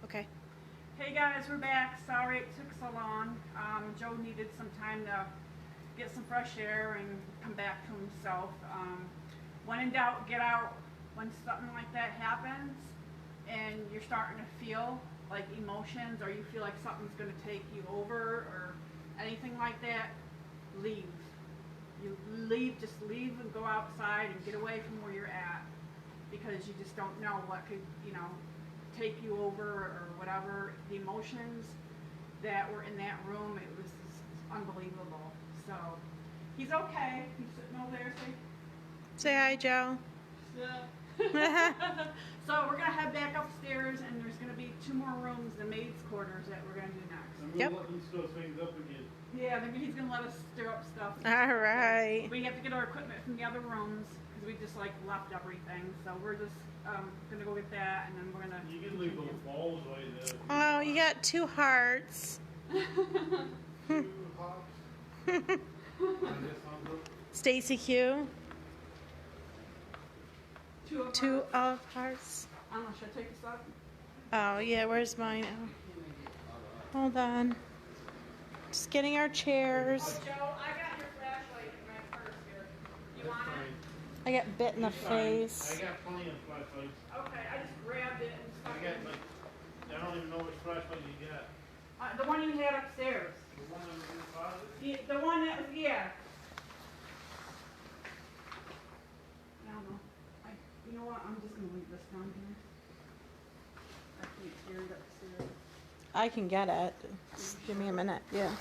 Okay. Hey guys, we're back. Sorry it took so long. Joe needed some time to get some fresh air and come back to himself. When in doubt, get out. When something like that happens and you're starting to feel like emotions or you feel like something's going to take you over or anything like that, leave. You leave, just leave and go outside and get away from where you're at, because you just don't know what could, take you over or whatever. The emotions that were in that room, it was just unbelievable. So he's okay. He's sitting over there. Say hi, Joe. Yeah. So we're gonna head back upstairs, and there's gonna be 2 more rooms, the maid's quarters, that we're gonna do next. I'm Yep. gonna let them stir things up again. Yeah, maybe he's gonna let us stir up stuff. All right. We have to get our equipment from the other rooms because we just left everything. So we're just gonna go get that, and then we're gonna. You can leave those balls right there. Oh, you got 2 hearts. 2 hops. And this one, Stacy Q. 2 of 2 ours. of hearts. I don't know. Should I take this up? Oh, yeah. Where's mine? Oh. Hold on. Just getting our chairs. Oh, Joe, I got your flashlight in my purse here. You want it? I got bit in the I face. got plenty of flashlights. Okay, I just grabbed it and stuck I it. got I don't even know which flashlight you got. The one you had upstairs. The one that was in the closet? The one that was, yeah. I don't know. You know what? I'm just going to leave this down here. I can't carry it upstairs. I can get it. Just give me a minute. Yeah.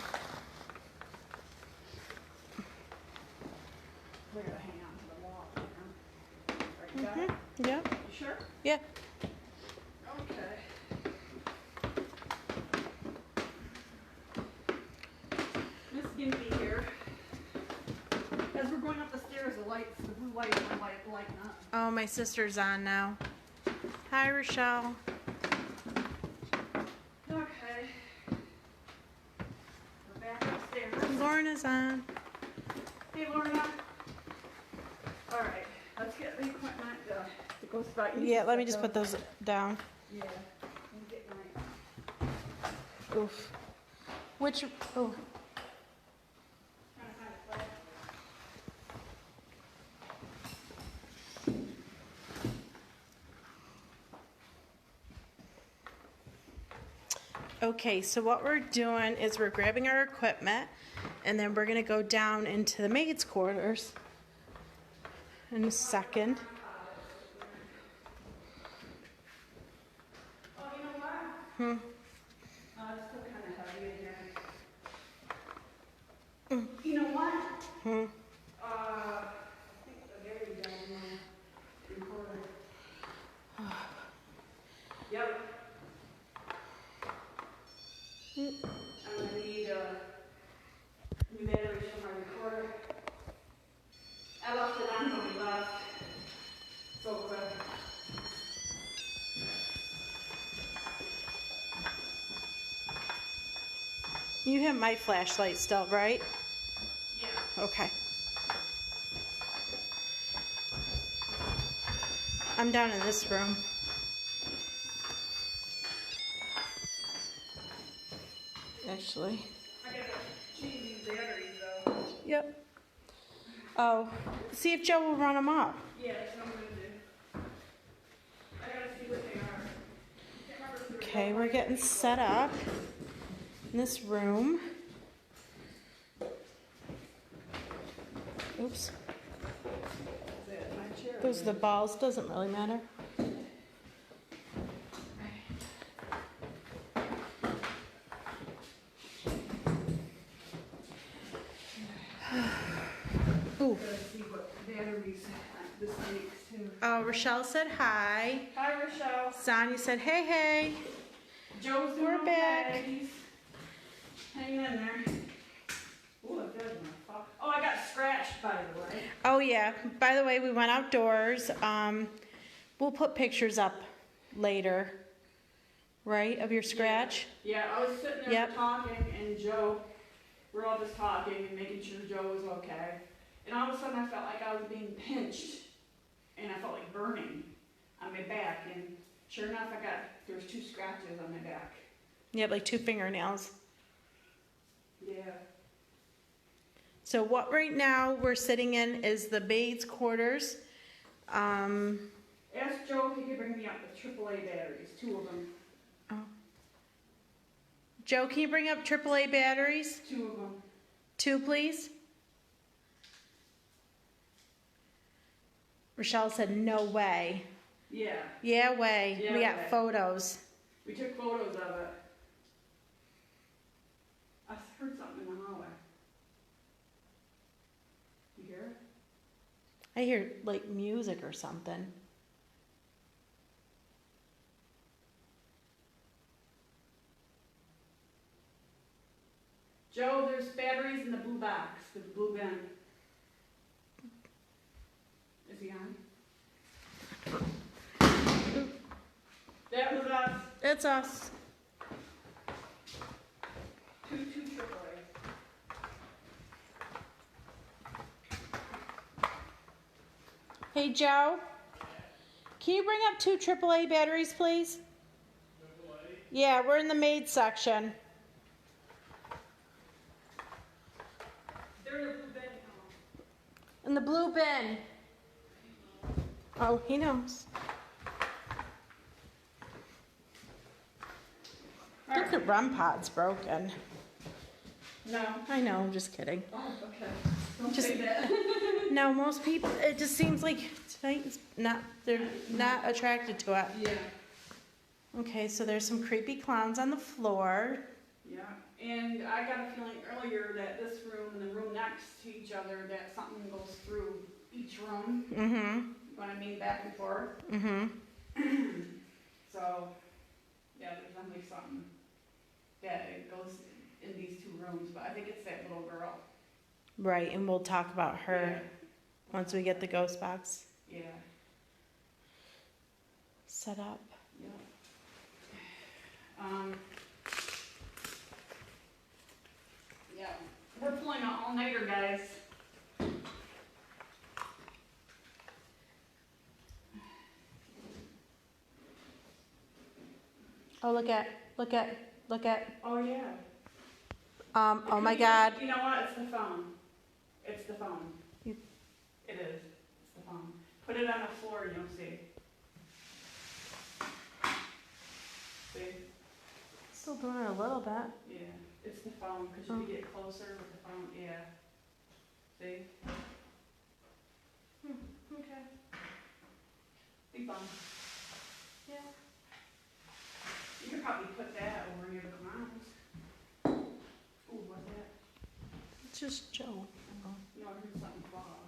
We're going to hang on to the wall. Right, you got it? Yeah. You sure? Yeah. Okay. Miss Gimpy here. As we're going up the stairs, the blue lights are lighting up. Oh, my sister's on now. Hi, Rochelle. Okay. We're back upstairs. Lorna's on. Hey, Lorna. All right. Let's get the equipment to go start. Yeah, let me just put those down. Yeah. Let me get my. Oof. Which, oh, Trying to find a flag. okay, so what we're doing is we're grabbing our equipment and then we're going to go down into the maid's quarters in a second. Oh, you know what? It's still kind of heavy in here. You know what? I think the very down there. Recorder. Yep. I'm gonna need a new batteries for my recorder. I left it on when we left. So quick. You have my flashlight still, right? Yeah. Okay. I'm down in this room. Actually. I gotta change these batteries though. Yep. Oh, see if Joe will run them up. Yeah, that's what I'm gonna do. I gotta see what they are. Can't remember if they're Okay, we're getting set up in this room. Oops. my chair. Those are the balls, doesn't really matter. Ooh. Gotta see what batteries this makes too. Oh, Rochelle said hi. Hi, Rochelle. Sonia said hey, hey. Joe's doing We're okay. back. He's hanging in there. Ooh, it feels my fuck. Oh, I got scratched, by the way. Oh yeah. By the way, we went outdoors. We'll put pictures up later, right, of your scratch? Yeah, I was sitting there Yep. talking, and Joe, we're all just talking and making sure Joe was okay. And all of a sudden, I felt like I was being pinched, and I felt like burning on my back. And Sure enough, there's 2 scratches on my back. You have like 2 fingernails. Yeah. So what right now we're sitting in is the maid's quarters. Ask Joe if he could bring me up with AAA batteries, 2 of them. Joe, can you bring up AAA batteries? 2 of them. 2, please. Rochelle said, no way. Yeah. Yeah, way. Yeah, We got way. photos. We took photos of it. I heard something in the hallway. You hear it? I hear like music or something. Joe, there's batteries in the blue box, the blue bin. Is he on? That was us. It's us. 2 AAA. Hey, Joe. Can you bring up 2 AAA batteries, please? Yeah, we're in the maid section. They're in the blue bin. In the blue bin. Oh, he knows. Look at REM pod's broken. No. I know, I'm just kidding. Oh, okay. Don't Just- say that. No, most people, it just seems like tonight's not, they're not attracted to it. Yeah. Okay, so there's some creepy clowns on the floor. Yeah. And I got a feeling earlier that this room and the room next to each other, that something goes through each room. Mm-hmm. You know what I mean? Back and forth. Mm-hmm. So, yeah, there's definitely something that it goes in these 2 rooms, but I think it's that little girl. Right, and we'll talk about her once we get the ghost box Yeah. set up. Yeah. Yeah. We're pulling an all-nighter, guys. Oh, look at. Oh, yeah. Oh my God. You know what? It's the phone. It's the phone. You- It is. It's the phone. Put it on the floor and you'll see. See? Still doing it a little bit. Yeah. It's the phone, because you can get closer with the phone. Yeah. See? Okay. Be fun. Yeah. You could probably put that over near the clowns. Ooh, what's that? It's just Joe. No, I heard something fall.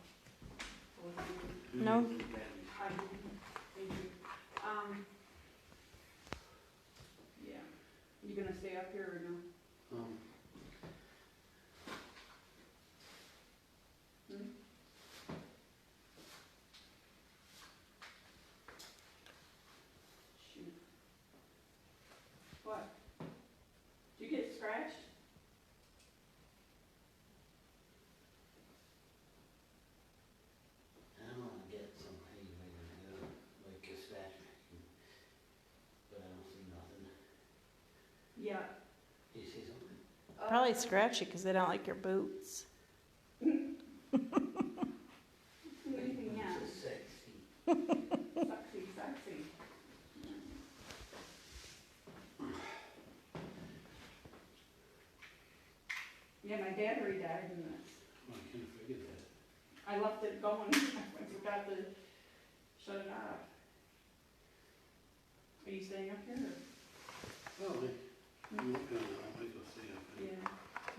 No? I do. Thank you. Yeah. You gonna stay up here or no? Hmm? Shoot. What? Did you get scratched? I don't wanna get some haymaker, like a statue, but I don't see nothing. Yeah. Do you see something? Probably scratchy because they don't like your boots. Yeah. It's sexy. Sexy, sexy. Yeah, my battery died in this. Oh, I can't figure that. I left it going. I forgot to shut it off. Are you staying up here? Well, I'm looking at it, I might as well stay up there. Yeah.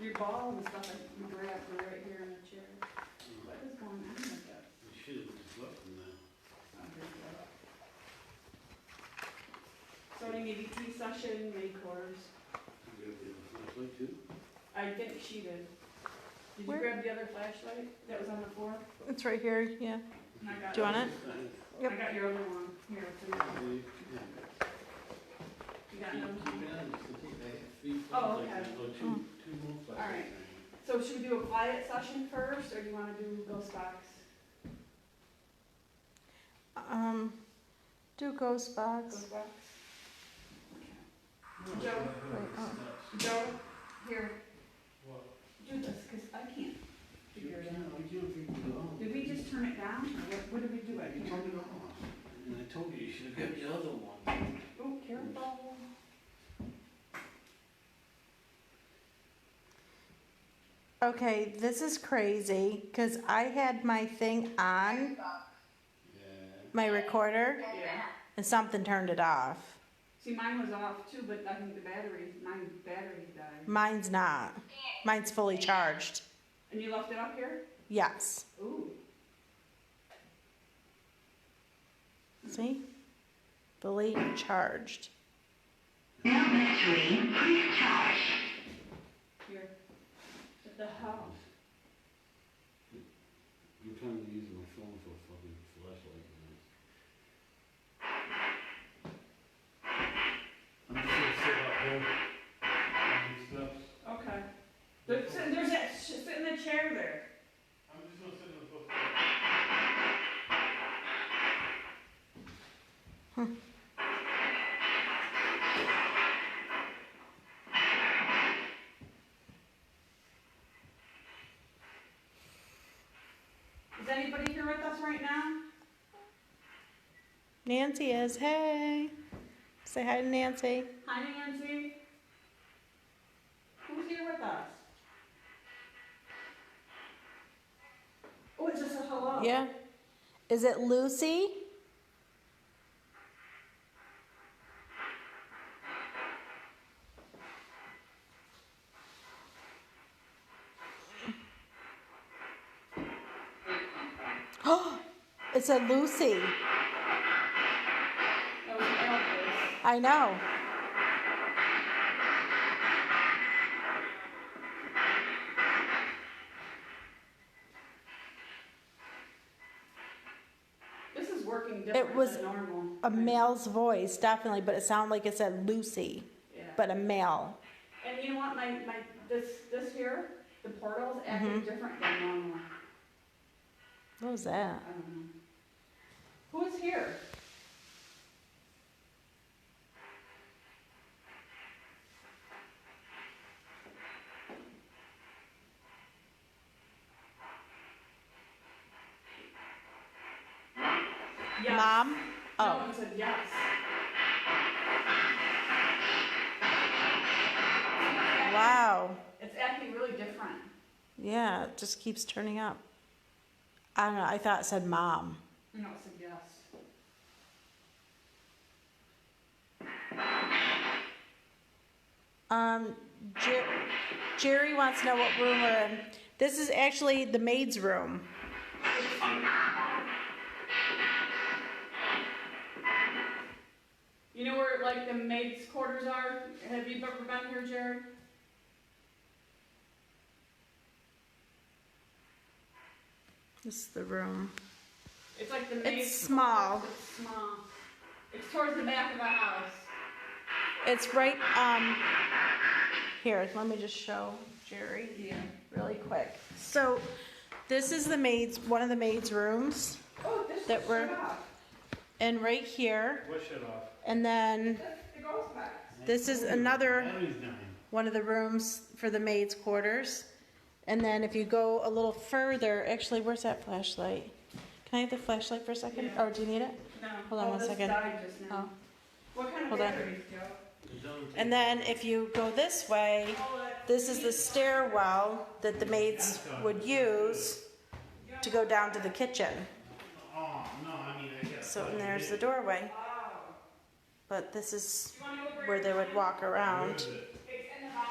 Your ball and stuff you grabbed were right here in the chair. What is going on with that? I should have just left them there. Oh, there you go. So any EVP session, May course. You got the other flashlight too? I think she did. Did Where? you grab the other flashlight that was on the floor? It's right here, yeah. And I got Do you want it? I got your other one. Here, it's in there. Yeah. You got another one? I have 3 Oh, flashlights, okay. or two more flashlights. All right. So should we do a quiet session first, or do you wanna do ghost box? Do ghost box. Ghost box. No, Joe? I heard Wait, the oh. steps. Joe, here, What? do this, cause I can't You figure it can't, out. I can't figure it out. Did we just turn it down, or what did we do? I You can't turned it remember. off. And I told you, you should have got the other one. Oh, careful. Okay, this is crazy because I had my thing on, Yeah. my recorder, Yeah. and something turned it off. See, mine was off too, but I think my battery died. Mine's not. Mine's fully charged. And you left it up here? Yes. Ooh. See? Fully charged. Now battery, please charge. Here. What the hell? I'm trying to use my phone for a fucking flashlight. I'm just gonna sit out here on these steps. Okay. There's that, sit in the chair there. I'm just gonna sit in the book. Is anybody here with us right now? Nancy is. Hey. Say hi to Nancy. Hi, Nancy. Who's here with us? Oh, it's just a hello. Yeah. Is it Lucy? Oh, it said Lucy. That was Elvis. I know. This is working different was than normal. A male's voice, definitely, but it sounded like it said Lucy, Yeah. but a male. And you know what? This here, the portal's acting different than normal. What was that? I don't know. Who is here? Yes. Mom? No Oh, one said yes. wow. It's acting really different. Yeah, it just keeps turning up. I don't know. I thought it said mom. No, it said yes. Um, Jerry wants to know what room we're in. This is actually the maid's room. You know where like the maids' quarters are? Have you ever been here, Jerry? This is the room. It's like the maids' It's small. quarters. It's small. It's towards the back of the house. It's right, here, let me just show Jerry really quick. So, this is the maid's, one of the maid's rooms, Oh, this That is we're- shut off. and right here, What shut off? and then It goes back. this is another Battery's dying. one of the rooms for the maid's quarters. And then if you go a little further, actually, where's that flashlight? Can I have the flashlight for a second? Yeah. Or do you need it? No. Hold on oh, one this second. died just now. Oh. What kind of Hold on. batteries, Joe? It doesn't take- And then if you go this way, this is the stairwell that the maids would use to go down to the kitchen. Oh, no, I mean, I guess. So, and there's the doorway. Oh. But this is You want to go over where here? they would walk Where around. is it? It's in the box,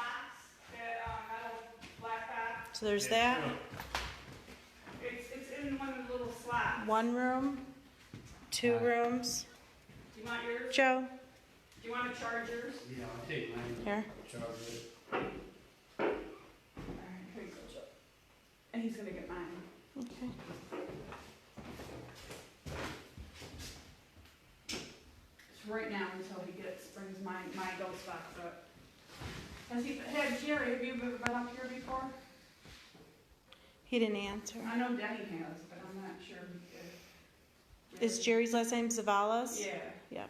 that metal black box. So there's Yeah, that. sure. It's in one of the little slots. One room, two rooms. Do you want yours? Joe, Do you want to charge yours? Yeah, I'll take mine. here. Charge it. Alright, here you go, Joe. And he's gonna get mine. Okay. It's right now until he brings my ghost box up. Jerry, have you ever been up here before? He didn't answer. I know Denny has, but I'm not sure he did. Is Jerry's last name Zavalas? Yeah. Yep.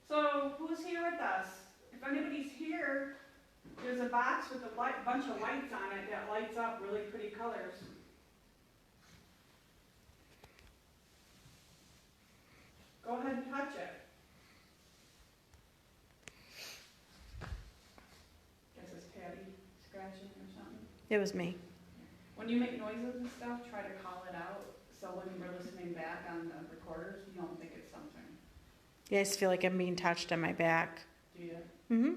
So who's here with us? If anybody's here, there's a box with a bunch of lights on it that lights up really pretty colors. Go ahead and touch it. Guess it's Patty scratching or something. It was me. When you make noises and stuff, try to call it out, so when we're listening back on the recorders, you don't think it's something. Yeah, I just feel like I'm being touched on my back. Do you? Mm-hmm.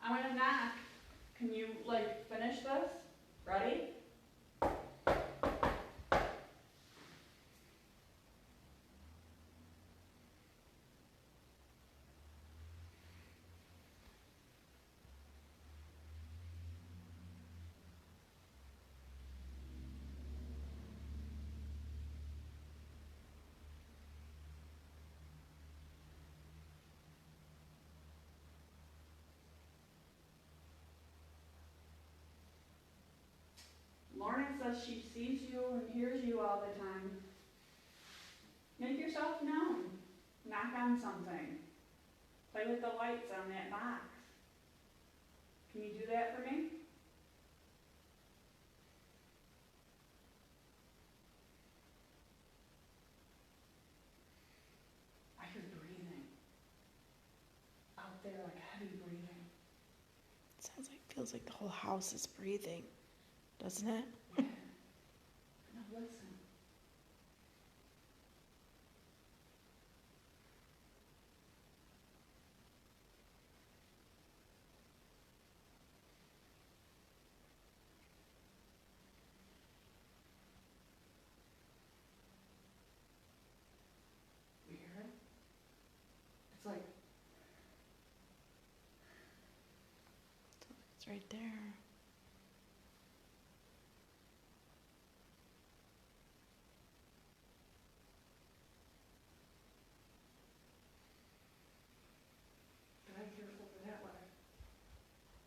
I'm gonna knock. Can you, finish this? Ready? Lorna says she sees you and hears you all the time. Make yourself known. Knock on something. Play with the lights on that box. Can you do that for me? I hear breathing. Out there, like heavy breathing. Sounds like, feels like the whole house is breathing, doesn't it? Yeah. Now listen. You hear it? It's like, It's right there. did I hear it over that way?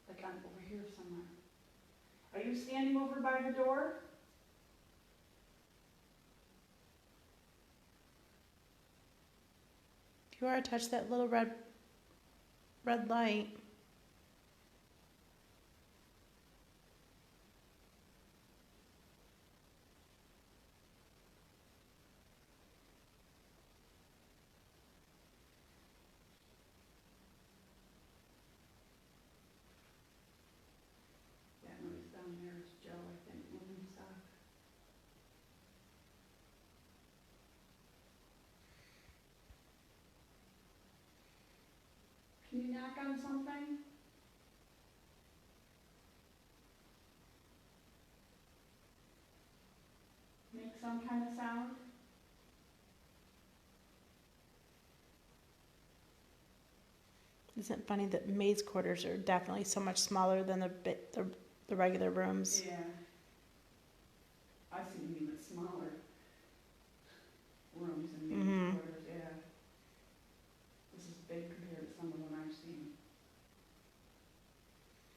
Like I'm over here somewhere. Are you standing over by the door? You are, touch that little red light. That noise down there is Joe, I think, moving stuff. Can you knock on something? Make some kind of sound? Isn't it funny that maid's quarters are definitely so much smaller than the regular rooms? Yeah. I've seen even smaller rooms in these Mhm. quarters, yeah. This is big compared to some of them I've seen.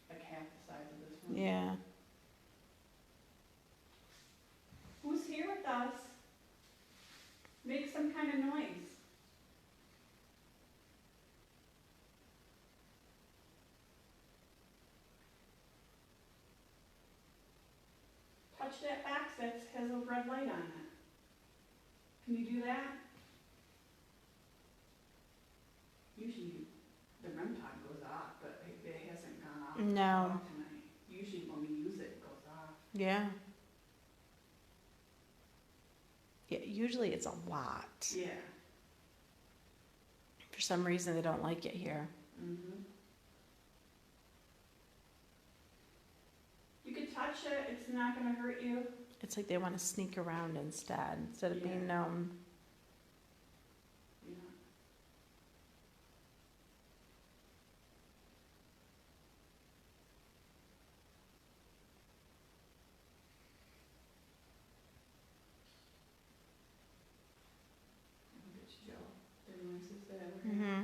Like half the size of this room. Yeah. Who's here with us? Make some kind of noise. Touch that box that has a red light on it. Can you do that? Usually the REM pod goes off, but it hasn't gone off No. at all tonight. Usually when we use it, it goes off. Yeah. Yeah, usually it's a lot. Yeah. For some reason, they don't like it here. Mm-hmm. You could touch it, it's not gonna hurt you. It's like they want to sneak around instead of being Yeah. known. Yeah. I think it's Joe. The noises that I would hear. Mm-hmm.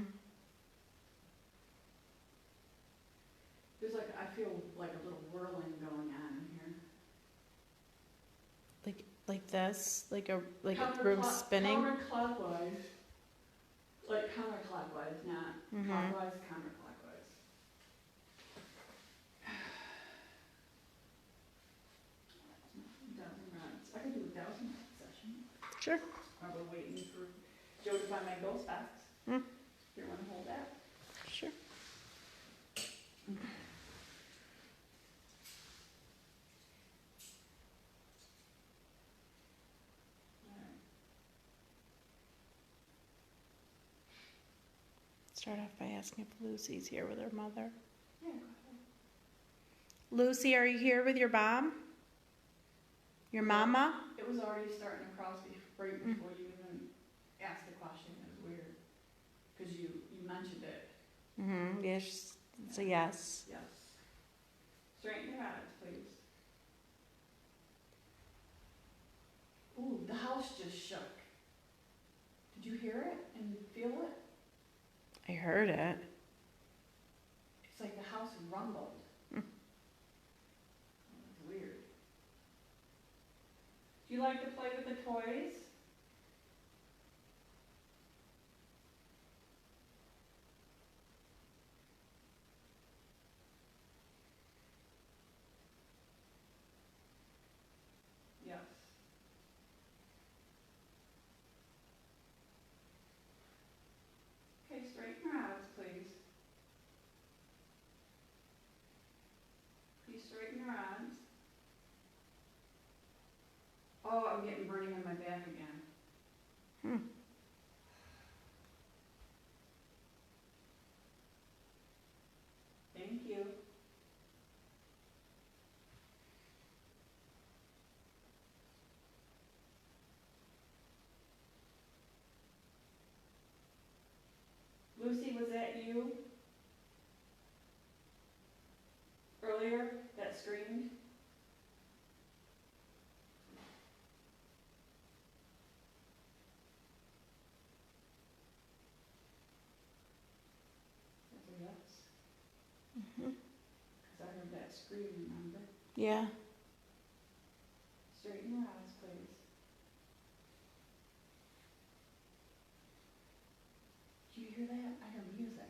There's I feel like a little whirling going on in here. Like this. this, like a room spinning. Counterclockwise. Like counterclockwise, not clockwise, counterclockwise. Dozen rounds. I could do a 1,000 session. Sure. While we're waiting for Joe to find my ghost box. Mm. You want to hold that? Sure. Start off by asking if Lucy's here with her mother. Yeah, go ahead. Lucy, are you here with your mom? Your mama? It was already starting to cross right before you even asked the question. It was weird. Because you mentioned it. Mm-hmm. Yes. It's a yes. Yes. Straighten your eyes, please. Ooh, the house just shook. Did you hear it and feel it? I heard it. It's like the house rumbled. Mm. It's weird. Do you like to play with the toys? Yes. Okay, straighten your eyes, please. Please straighten your eyes. Oh, I'm getting burning on my back again. Hmm. Thank you. Lucy, was that you? Earlier, that screamed? That's a yes. Mm-hmm. Because I heard that scream, remember? Yeah. Straighten your eyes, please. Do you hear that? I hear music.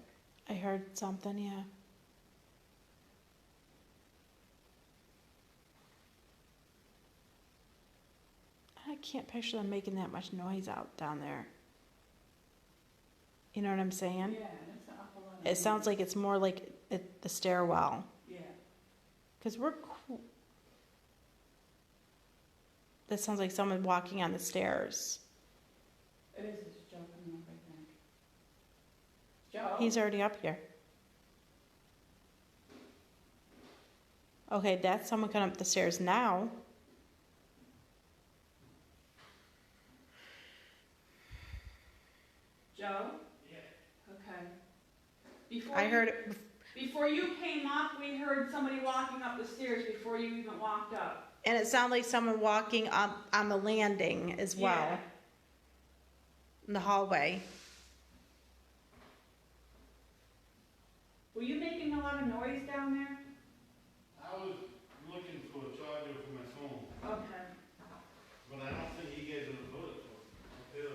I heard something, yeah. I can't picture them making that much noise out down there. You know what I'm saying? Yeah, that's an awful lot of It sounds like it's more like the stairwell. Yeah. Because that sounds like someone walking on the stairs. It is just Joe coming up, I think. Joe? He's already up here. Okay, that's someone coming up the stairs now. Joe? Yeah. Okay. I heard it. Before you came up, we heard somebody walking up the stairs before you even walked up. And it sounded like someone walking up on the landing as well. Yeah. In the hallway. Were you making a lot of noise down there? I was looking for a charger for my phone, Okay. but I don't think he gave it a bullet for it.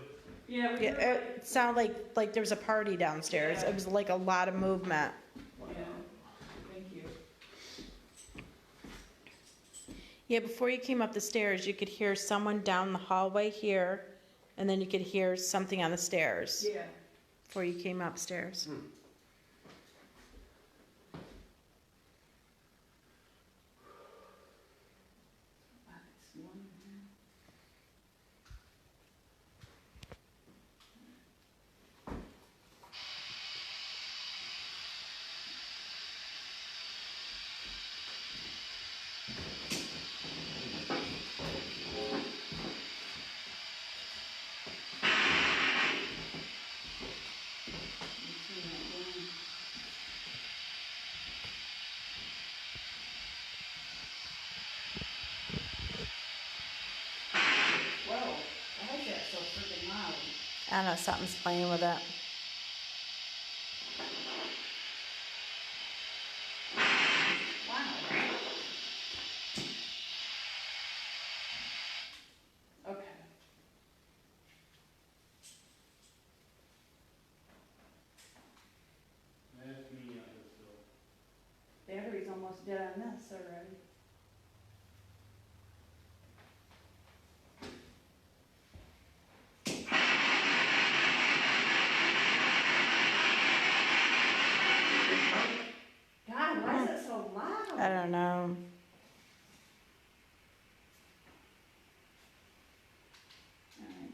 Yeah, we Yeah, heard it sounded like there was a party downstairs. Yeah. It was like a lot of movement. Yeah. Thank you. Yeah, before you came up the stairs, you could hear someone down the hallway here, and then you could hear something on the stairs Yeah. before you came upstairs. Wow, it's one here. Whoa, why is that so freaking loud? I don't know, something's playing with it. Wow. Okay. almost dead on this already. God, why is it so loud? I don't know. Alright.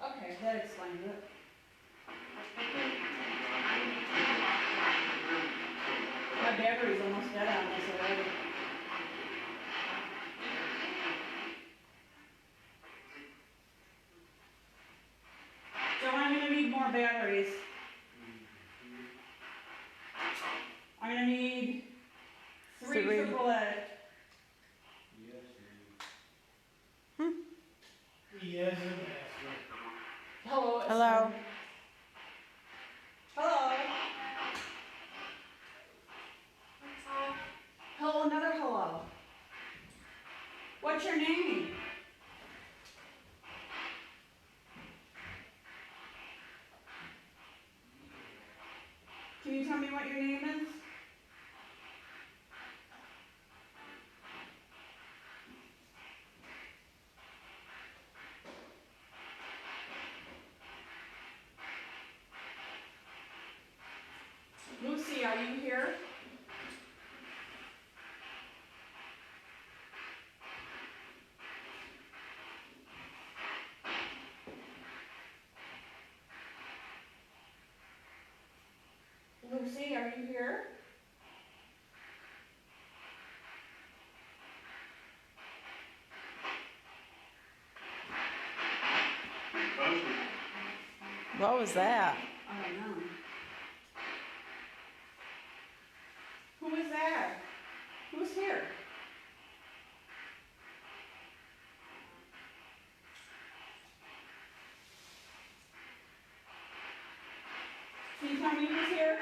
Okay, that explains it. My battery's almost dead on this already. So I'm gonna need more batteries. I'm gonna need three Three. AAA. Yes, master. Hello. it's Hello. on. Hello. Hello, another hello. What's your name? Can you tell me what your name is? Lucy, are you here? Lucy, are you here? What was that? I don't know. Who is that? Who's here? Can you tell me who's here?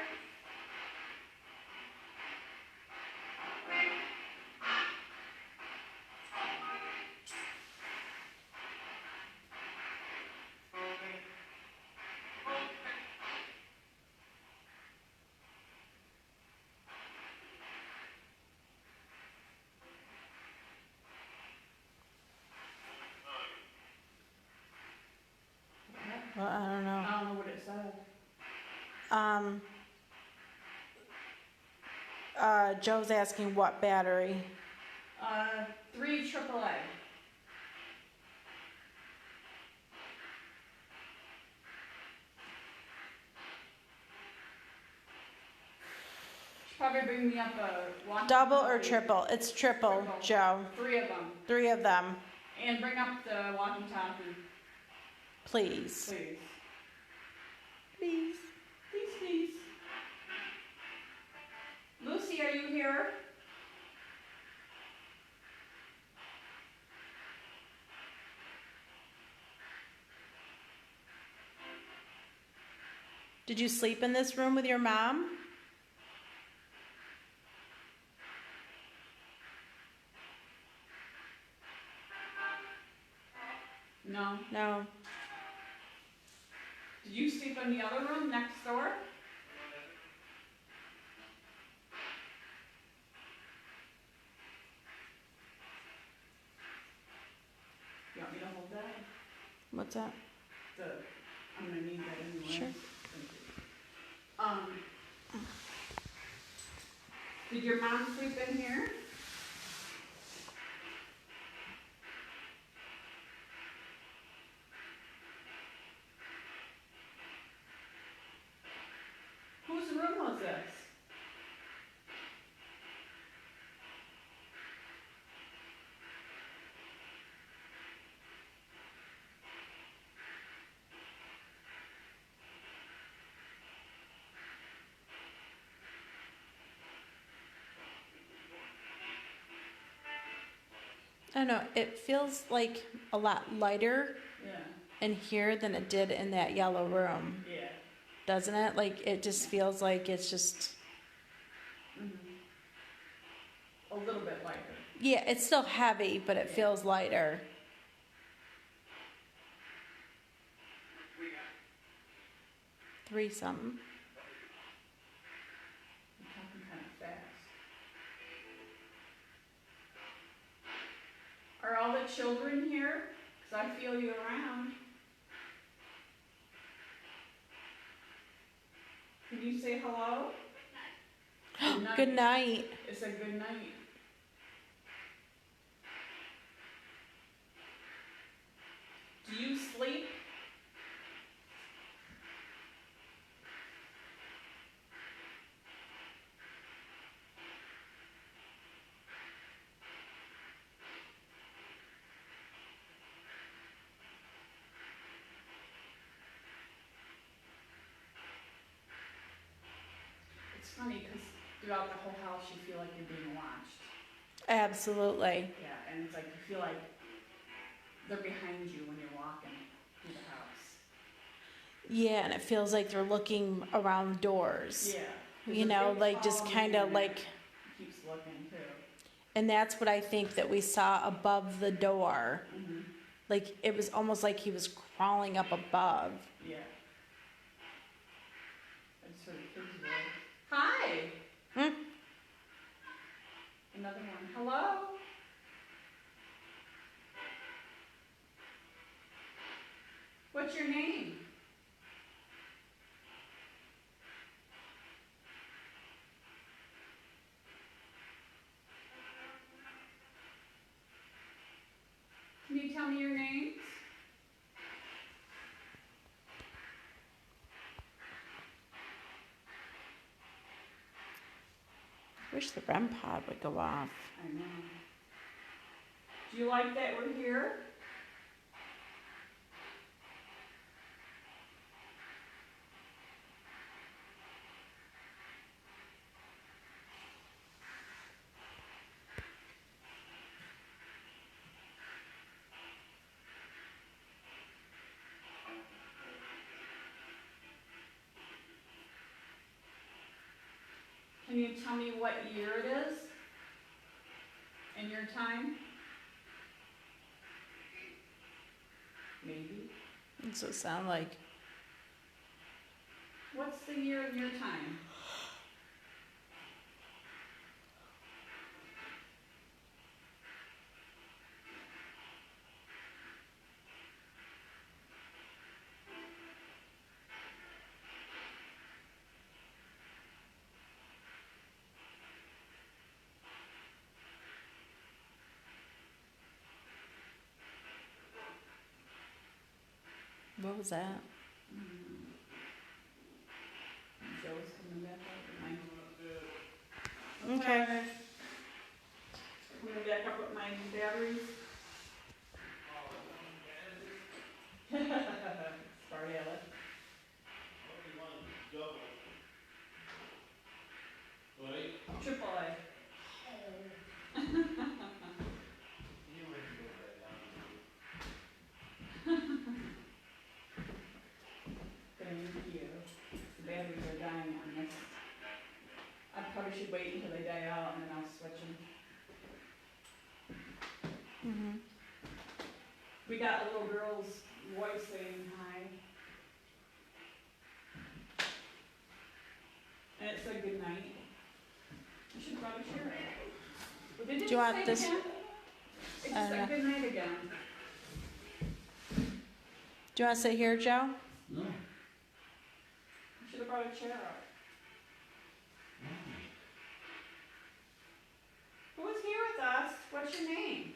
Well, I don't know. I don't know what it said. Joe's asking what battery. 3 AAA. Should probably bring me up a walkie-talkie. Double or triple? It's triple, Triple. Joe. 3 of them. 3 of them, And bring up the walkie-talkie, please. please. Please. Please, please. Lucy, are you here? Did you sleep in this room with your mom? No. No. Did you sleep in the other room next door? You want me to hold that? What's that? I'm gonna need that anyway. Sure. Thank you. Did your mom sleep in here? Whose room was this? I don't know. It feels like a lot lighter Yeah. in here than it did in that yellow room, Yeah. doesn't it? Like, it just feels like it's just. Mm-hmm. a little bit lighter. Yeah, it's still heavy, but it feels lighter. Three something. I'm talking kind of fast. Are all the children here? Because I feel you around. Can you say hello? Good night. It's a good night. Do you sleep? It's funny because throughout the whole house you feel like you're being watched. Absolutely. Yeah, and it's like you feel like they're behind you when you're walking through the house. Yeah, and it feels like they're looking around doors. Yeah. You know, like just kind of like, Keeps looking too. and that's what I think that we saw above the door. Mm-hmm. Like it was almost like he was crawling up above. Yeah. I just heard a kid's voice. Hi! Hmm? Another one. Hello? What's your name? Can you tell me your names? Wish the REM pod would go off. I know. Do you like that we're here? Can you tell me what year it is? In your time? Maybe. That's what it sound like. What's the year of your time? What was that? Joe's coming back up with my... Okay. Coming back up with my batteries. Sorry, Alex. Triple A. Thank you. The batteries are dying on this. I probably should wait until they die out and then I'll switch them. Mm-hmm. We got a little girl's voice saying hi. And it said good night. You should probably share it. Well, did it Do you want say this? again? It I don't said know. good night again. Do you want to sit here, Joe? No. You should have brought a chair out. Who is here with us? What's your name?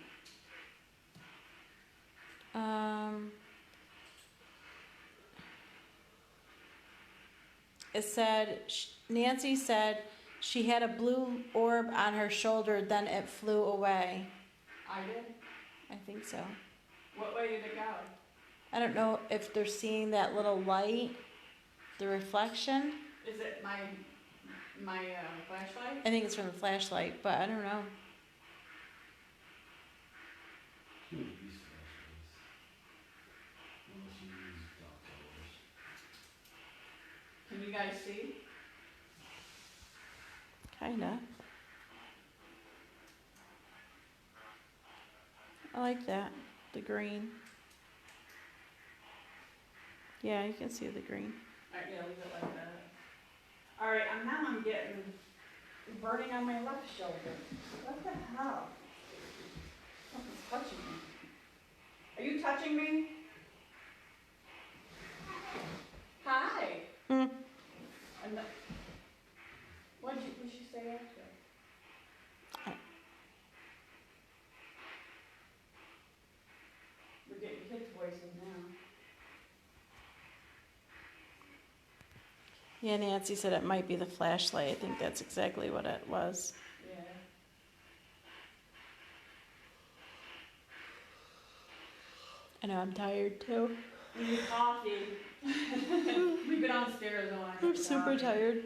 It said, Nancy said she had a blue orb on her shoulder, then it flew away. I did. I think so. What way did it go? I don't know if they're seeing that little light, the reflection. Is it my flashlight? I think it's from the flashlight, but I don't know. Who would use flashlights? Unless you use dark colors. Can you guys see? Kinda. I like that. The green. Yeah, you can see the green. Alright, yeah, leave it like that. Alright, now I'm getting burning on my left shoulder. What the hell? Something's touching me. Are you touching me? Hi. Hmm. And the, what'd she say after? We're getting kids' voices now. Yeah, Nancy said it might be the flashlight. I think that's exactly what it was. Yeah. I know, I'm tired too. We need coffee. We've been downstairs all night. I'm super tired.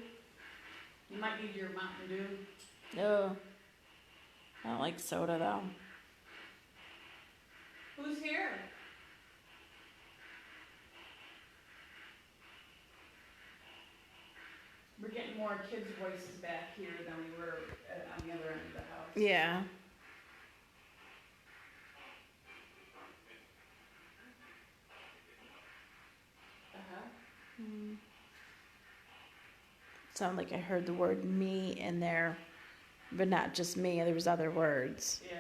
You might need your Mountain Dew. No. I don't like soda though. Who's here? We're getting more kids' voices back here than we were on the other end of the house. Yeah. Uh-huh. Sound like I heard the word me in there, but not just me. There was other words. Yeah.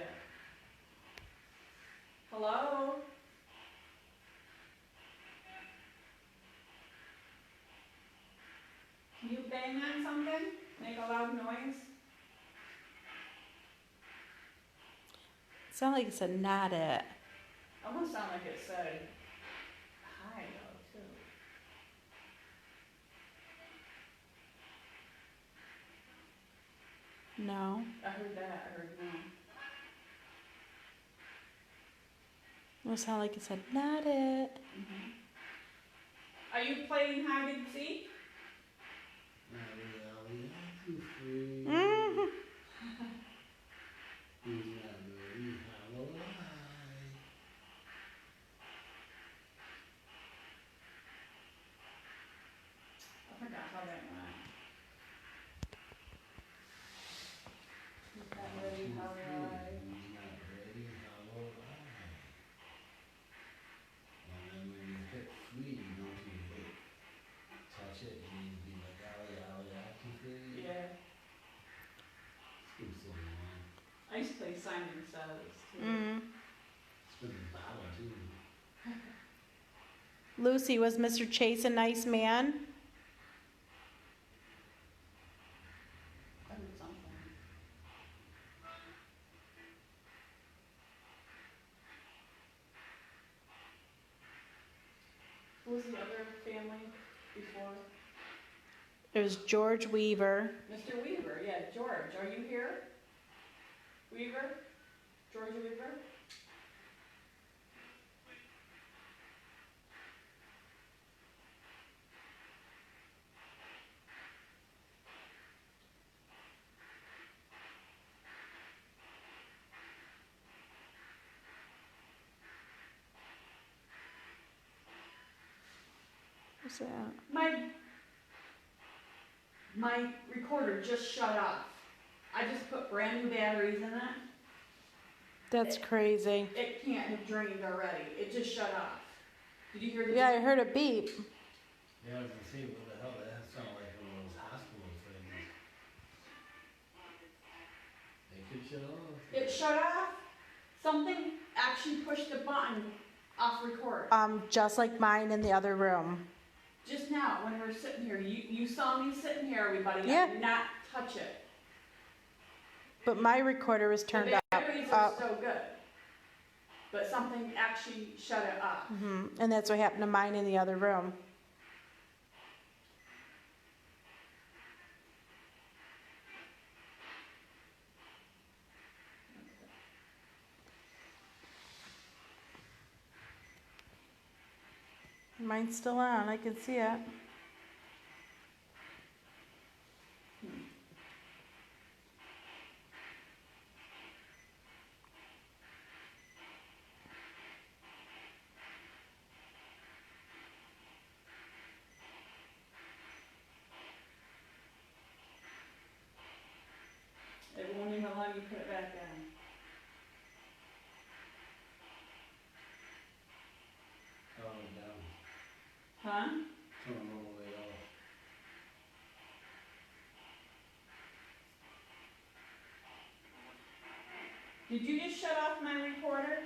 Hello? Can you bang on something? Make a loud noise? Sound like it said not it. Almost sound like it said hi though too. No. I heard that, I heard no. It sound like it said not it. Mm-hmm. Are you playing hide and seek? Mhm. I forgot how that went. He's not ready, how do I? Yeah. I used to play Simon Says too. Mm. It's been a battle too. Lucy, was Mr. Chase a nice man? I heard something. Who was the other family before? It was George Weaver. Mr. Weaver, yeah, George, are you here? Weaver? George Weaver? What's that? My recorder just shut off. I just put brand new batteries in it. That's crazy. It can't have drained already. It just shut off. Did you hear the Yeah, I heard a beep. Yeah, I was gonna say, what the hell, that sounded like one of those hospital things. They could shut off. It shut off. Something actually pushed the button off record. Just like mine in the other room. Just now, when we were sitting here, you saw me sitting here, everybody. Yeah. I did not touch it. But my recorder was turned The up. batteries are still good. But something actually shut it off. And that's what happened to mine in the other room. Mine's still on. I can see it. It won't even let you put it back in. Did you just shut off my recorder?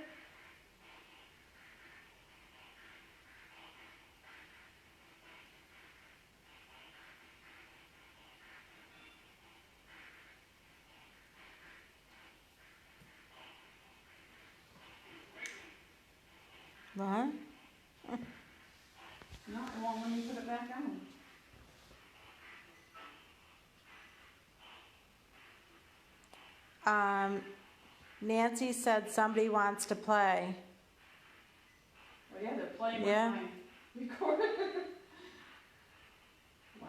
What? No, it won't let me put it back on. Nancy said somebody wants to play. Oh yeah, they're playing Yeah. with my recorder. Wow.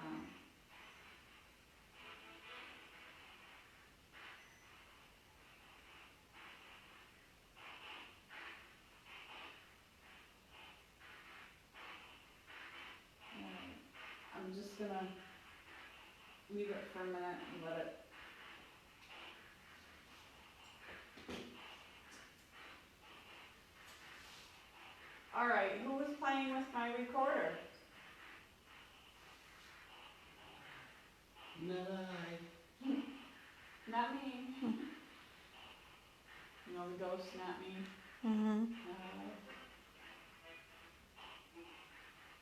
Alright. I'm just gonna leave it for a minute and let it. Alright, who was playing with my recorder? Not I. Not me. You know the ghost, not me. Mm-hmm.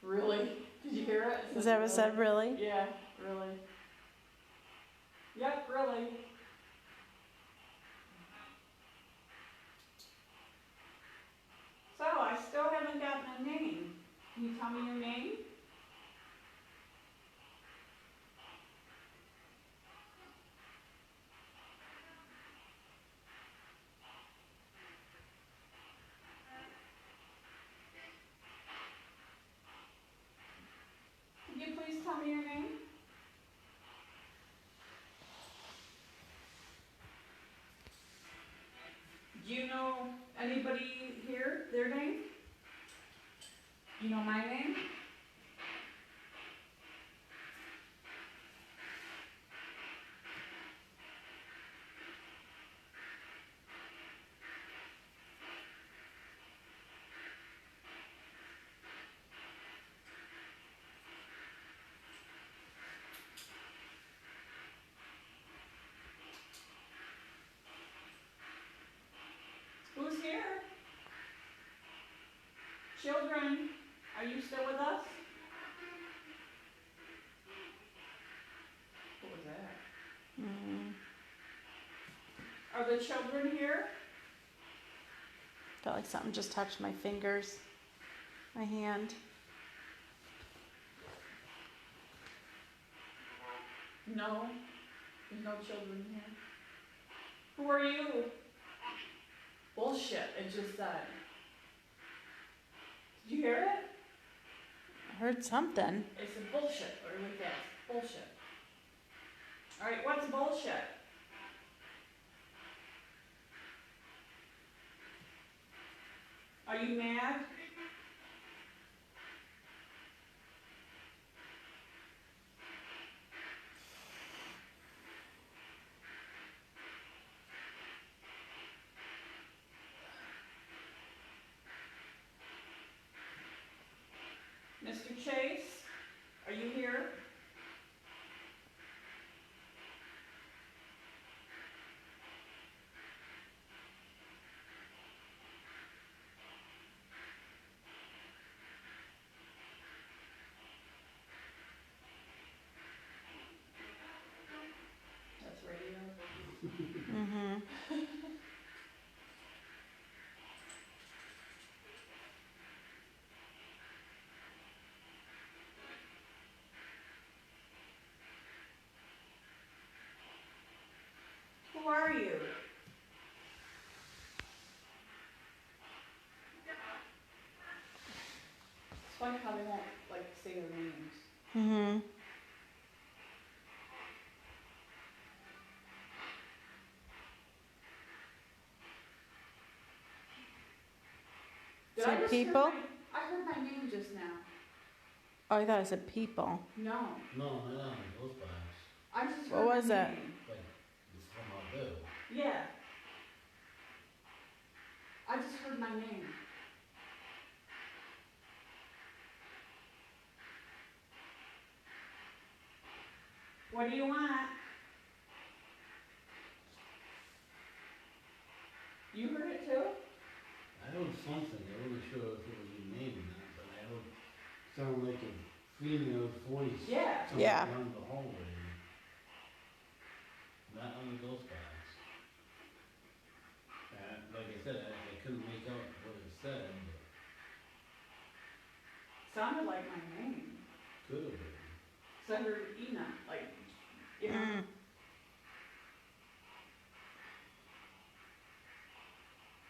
Really? Did you hear it? Is that what it said, really? Yeah, really. Yep, really. So, I still haven't gotten a name. Can you tell me your name? Could you please tell me your name? Do you know anybody here, their name? Do you know my name? Who's here? Children, are you still with us? What was that? Mm. Are the children here? Felt like something just touched my fingers, my hand. No, there's no children here. Who are you? Bullshit, it just said. Did you hear it? I heard something. It said bullshit, or like that. Bullshit. Alright, what's bullshit? Are you mad? Mr. Chase, are you here? That's radio. Mm-hmm. Who are you? It's funny how they won't like say their names. Mm-hmm. Did Some I just people? I heard my name just now. Oh, I thought it said people. No, No, not on those box. I just What heard was my that? name. Like, it's from our bill. Yeah. I just heard my name. What do you want? Sound like a feeling of voice. Yeah. coming Yeah. Down the hallway. Not under those guys. Like I said, I couldn't make out what it said, but Sounded like my name. could have been. So I heard Ina, like, you know. Mm.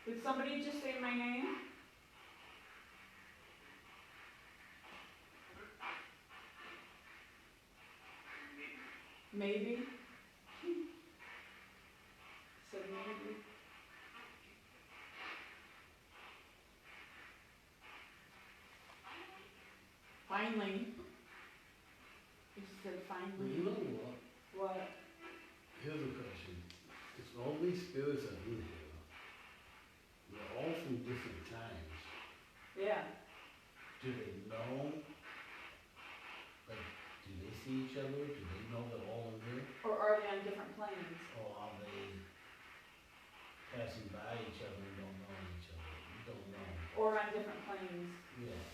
Did somebody just say my name? Maybe. Said maybe. Finally. You said Well, you finally. know what? What? Here's a question. If all these spirits are in here, they're all from different times. Yeah. Do they know? Like, do they see each other? Do they know they're all in here? Or are they on different planes? Or are they passing by each other and don't know each other? You don't know. Or on different planes? Yeah.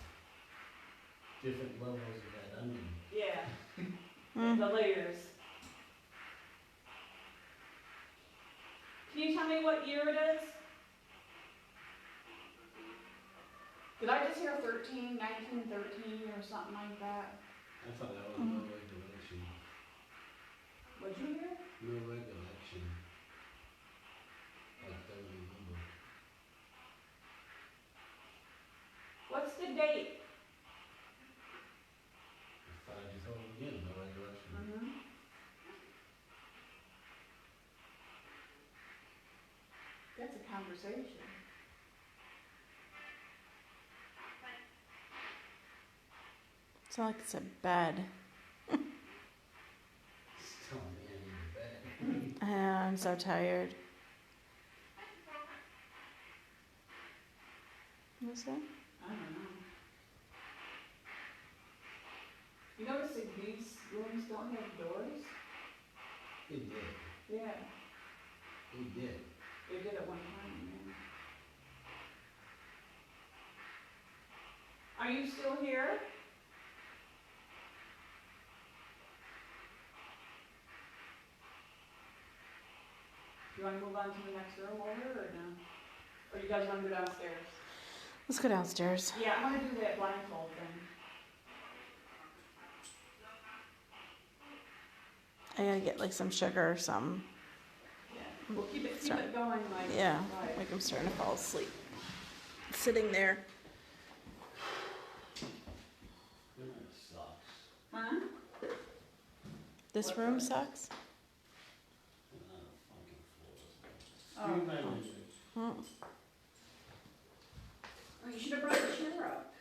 Different levels of that onion. Yeah. Mm. The layers. Can you tell me what year it is? Did I just hear 1913 or something like that? I thought that was no recollection. What'd you hear? No recollection. Like, don't remember. What's the date? I thought I just told him again, no recollection. Mm-hmm. That's a conversation. It's not like it's a bed. Just telling me I need a bed. I'm so tired. What's that? I don't know. You notice that these rooms don't have doors? He did. Yeah, He did. they did at one time, yeah. Are you still here? Do you wanna move on to the next room over, or no? Or you guys wanna go downstairs? Let's go downstairs. Yeah, I wanna do that blindfold thing. I gotta get like some sugar or something. Yeah, we'll keep it Start- going like. Yeah, right. like I'm starting to fall asleep. Sitting there. That sucks. Huh? This What's room that? sucks. Oh, Screw my oh. windows. Hmm. Oh, you should have brought the chair up.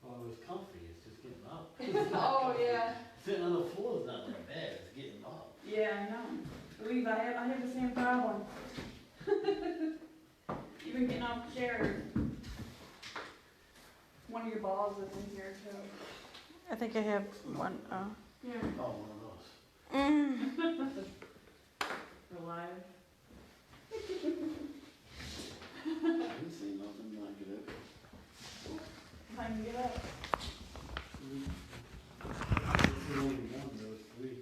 Well, it was comfy, it's just getting up. Oh, yeah. Sitting on the floor is not that bad, it's getting up. Yeah, I know. Believe I have the same problem. Even getting off the chair. One of your balls is in here too. I think I have one. Yeah. Oh, one of those. We're live. I didn't see nothing like it. Time to get up. This is only one, there was three.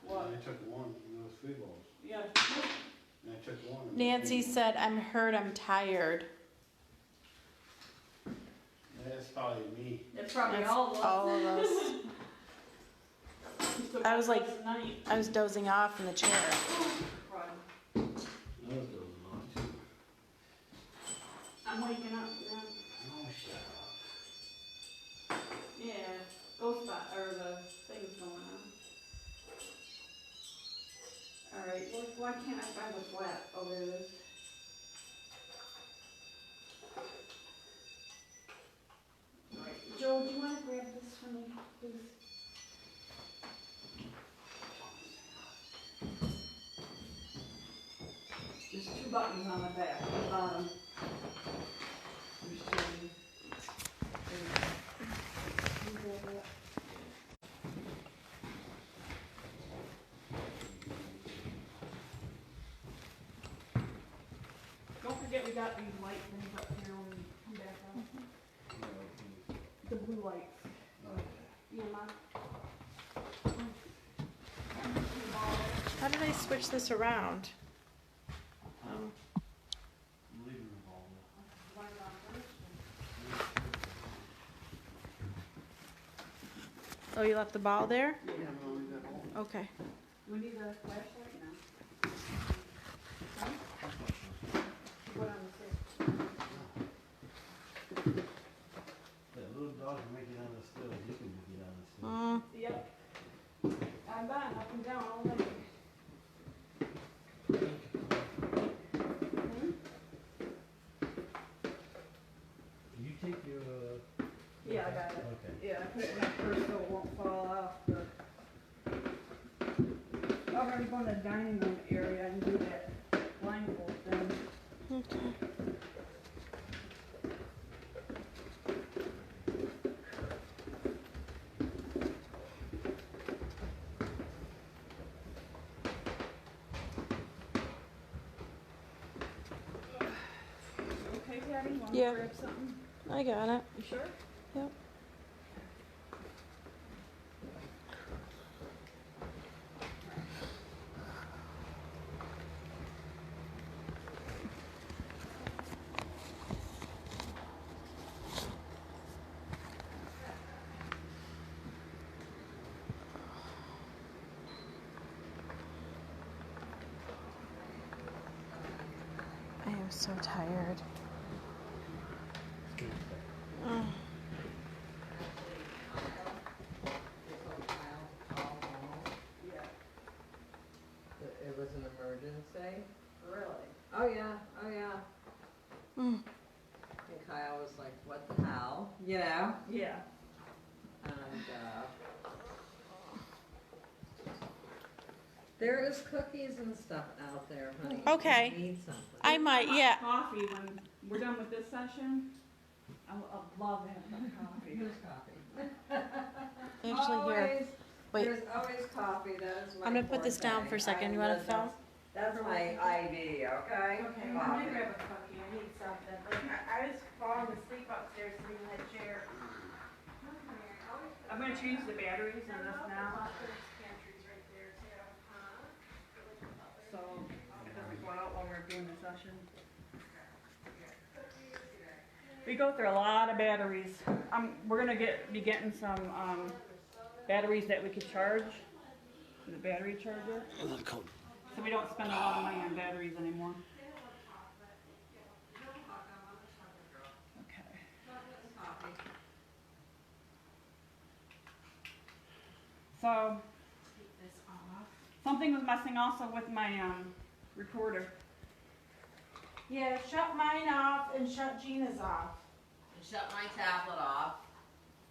What? And I took one, and there was three balls. Yeah. And I took one. and- Nancy said, "I'm hurt. I'm tired." That's probably me. It's probably That's all of us. all of us. You still I was got like- last night. I was dozing off in the chair. Right. I was dozing off too. I'm waking up, yeah. Oh, shut up. Yeah, ghost spot, or the thing's going on. Alright, why can't I find the flat? Oh, there it is. Alright, Joe, do you wanna grab this for me, please? There's two buttons on the back, on the bottom. There's two. There you go. Can you grab that? Don't forget we got these light things up here when we come back up. The blue lights. Yeah, Mom. How did I switch this around? Oh. I'm leaving the ball Oh, you left the ball there? Yeah. Okay. We need a flashlight now. Huh? What on the safe? That little dog can make it on the stairs, you can make it on the stairs. Yep. I've been up and down all day. You take your, Yeah, I got it. okay. Yeah, I put it in my purse so it won't fall off. I'm gonna go in the dining room area and do that blindfold thing. Okay. Okay, Patty, you want Yeah. to grab something? I got it. You sure? Yep. I am so tired. Ugh. It was an emergency. Really? Oh yeah, oh yeah. Mm. And Kyle was like, "What the hell?" You know. Yeah. And there is cookies and stuff out there, honey. Okay. You need something. I might, yeah. Coffee when we're done with this session. I'll love to have some coffee. Here's coffee. Actually, here. Always. Wait. There's always coffee. That is my I'm gonna put this down forte. for a second. You I- want a phone? That's my IV, okay? Okay, I'm gonna Coffee. grab a cookie. I need something. I was falling asleep upstairs sitting in that chair. I'm gonna change the batteries in this now. So it doesn't go out while we're doing the session. We go through a lot of batteries. We're gonna be getting some batteries that we could charge. The battery charger. So we don't spend a lot of money on batteries anymore. Okay. So, something was messing also with my recorder. Yeah, shut mine off and shut Gina's off. Shut my tablet off.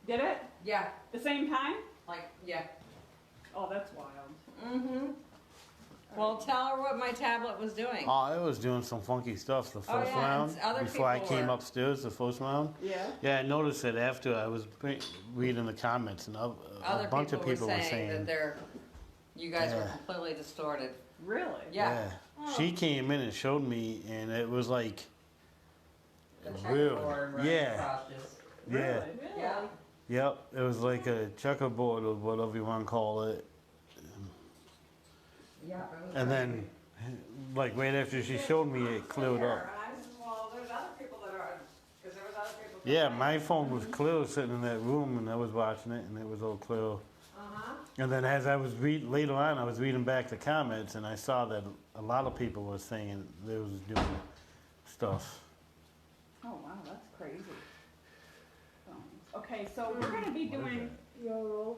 Did it? Yeah, The same time? like, yeah. Oh, that's wild. Mm-hmm. Well, tell her what my tablet was doing. Oh, it was doing some funky stuff the first yeah, round. and other Before I people came were- upstairs the first round. Yeah. Yeah, I noticed it after I was reading the comments, and a Other bunch of people were saying that saying, you guys were Yeah. completely distorted. Really? Yeah. She came in and showed me, and it was like, The Really? checkerboard running Yeah. across this. yeah, Really? Yeah. yep, it was like a checkerboard or whatever you want to call it. Yeah. it was And crazy. then, like right after she showed me, it cleared Clear, up. and I said, well, there's other people that are, because there was other people. Yeah, complaining. my phone was clear sitting in that room, and I was watching it, and it was all clear. Uh-huh. And then as I was later on, I was reading back the comments, and I saw that a lot of people were saying they was doing stuff. Oh, wow, that's crazy. Okay, so we're gonna be What is doing,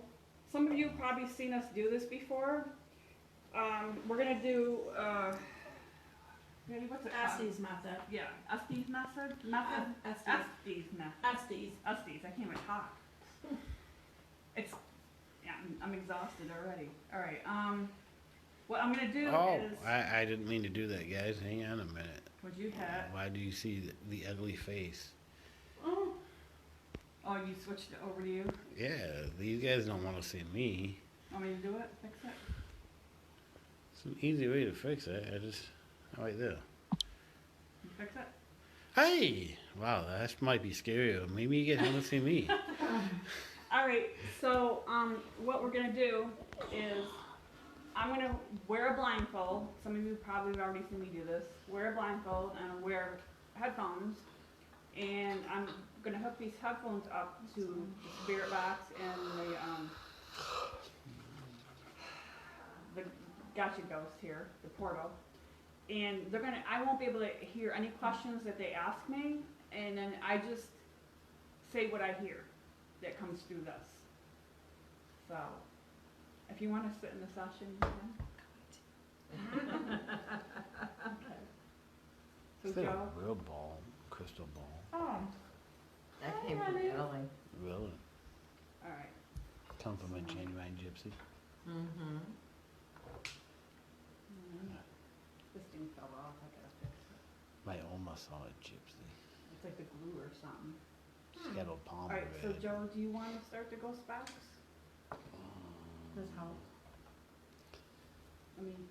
some of you have probably seen us do this before. We're gonna do, Randy, what's it called? Estes method. Yeah, Estes method? Estes. Estes method. Estes. Estes, I can't even talk. It's, yeah, I'm exhausted already. All right, what I'm gonna do Oh, is, I didn't mean to do that, guys. Hang on a minute. what'd you have? Why do you see the ugly face? Oh, you switched it over to you? Yeah, these guys don't want to see me. Want me to do it? Fix it? It's an easy way to fix it. I just, right there. You fix it? Hey! Wow, that might be scarier. Maybe you get him to see me. All right, so what we're gonna do is I'm gonna wear a blindfold. Some of you probably have already seen me do this. Wear a blindfold and wear headphones, and I'm gonna hook these headphones up to the spirit box and the gotcha ghost here, the portal. And I won't be able to hear any questions that they ask me, and then I just say what I hear that comes through this. So, if you want to sit in the session, you can. Okay. So, Instead Joe. of real ball, crystal ball. Oh, That came from honey. Italy. Really? all right. Come from a genuine gypsy. Mm-hmm. This thing fell off. I gotta fix it. My Oma saw a gypsy. It's like the glue or something. She's got a palm All right. So, red. Joe, do you want to start the ghost box? This help. I mean,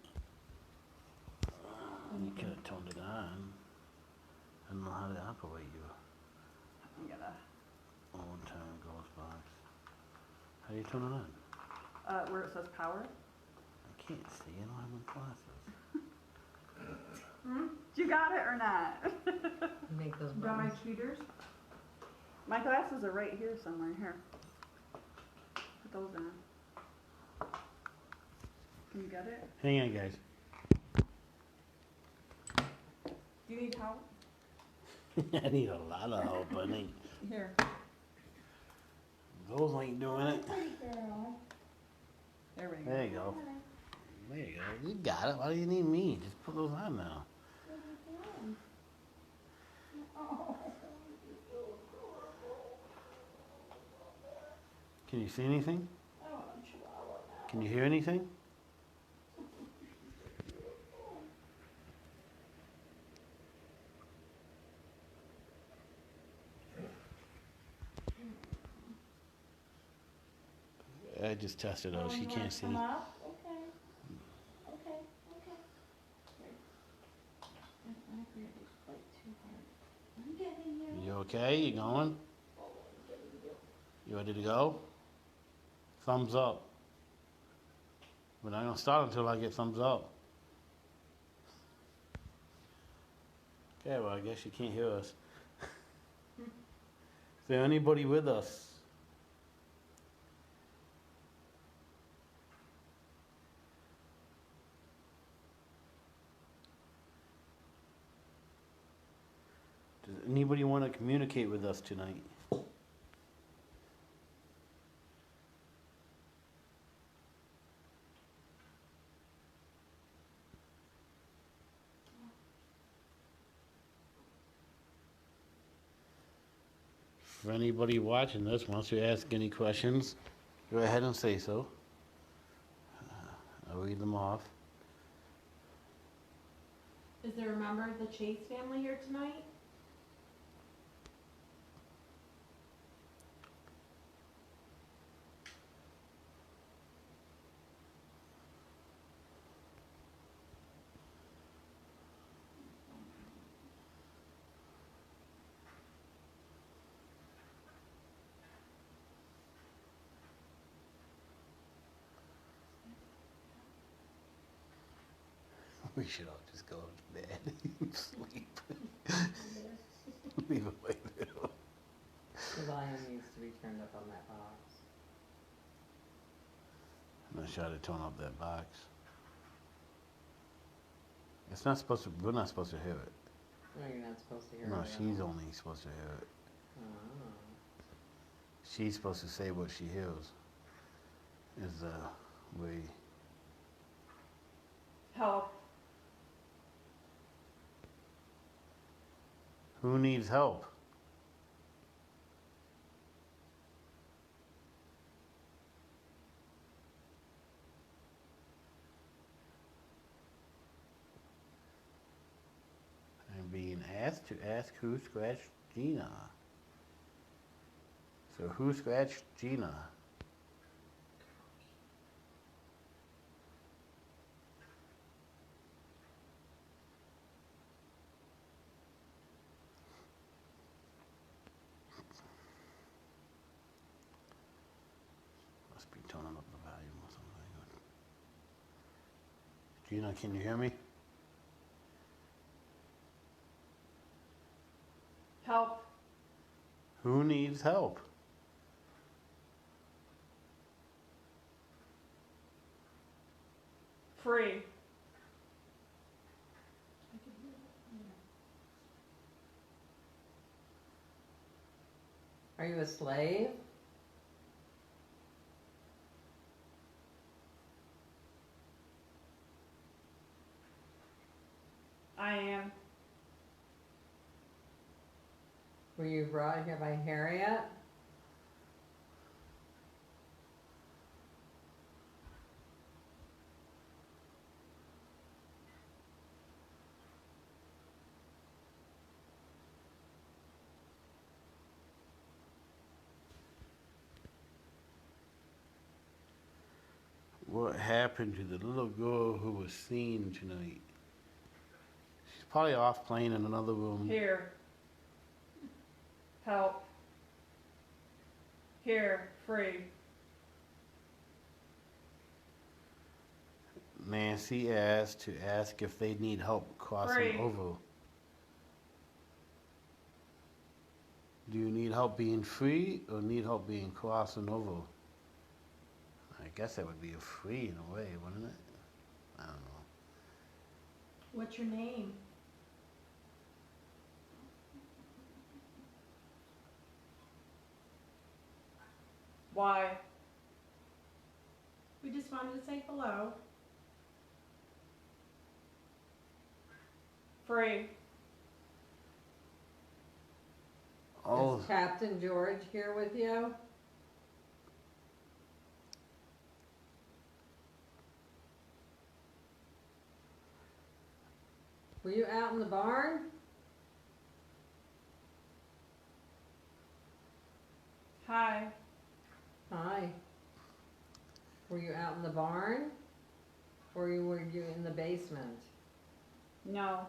You could have turned it on. I don't know how to operate your I'm gonna. old-time ghost box. How do you turn it on? Where it says power. I can't see. I don't have my glasses. You got it or not? Make those Got my buttons. cheaters? My glasses are right here somewhere. Here. Put those in. Can you get it? Hang on, guys. Do you need help? I need a lot of help, honey. Here. Those ain't doing it. There we go. There you go. There you go. You got it. Why do you need me? Just put those on now. Can you see anything? Can you hear anything? I just tested her. She can't see. You okay? You going? You ready to go? Thumbs up. We're not gonna start until I get thumbs up. Okay, well I guess you can't hear us. Is there anybody with us? Does anybody want to communicate with us tonight? For anybody watching this wants to ask any questions, go ahead and say so. I'll read them off. Is there a member of the Chase family here tonight? We should all just go to bed and sleep. Leave it like that. The volume needs to be turned up on that box. I'm gonna try to tone up that box. It's not supposed to, we're not supposed to hear it. No, you're not supposed to hear No, it. she's only supposed to hear it. Oh. She's supposed to say what she hears. Is the way. Help. Who needs help? I'm being asked to ask who scratched Gina. So who scratched Gina? must be turning up the volume or something. Gina, can you hear me? Help. Who needs help? Free. Are you a slave? I am. Were you brought here by Harriet? What happened to the little girl who was seen tonight? She's probably off playing in another room. Here. Help. Here. Free. Nancy asked to ask if they need help crossing Free. over. Do you need help being free or need help being crossing over? I guess that would be a free in a way, wouldn't it? I don't know. What's your name? Why? We just wanted to say hello. Free. Oh, Is Captain George here with you? Were you out in the barn? Hi. Hi. Were you out in the barn? Or were you in the basement? No.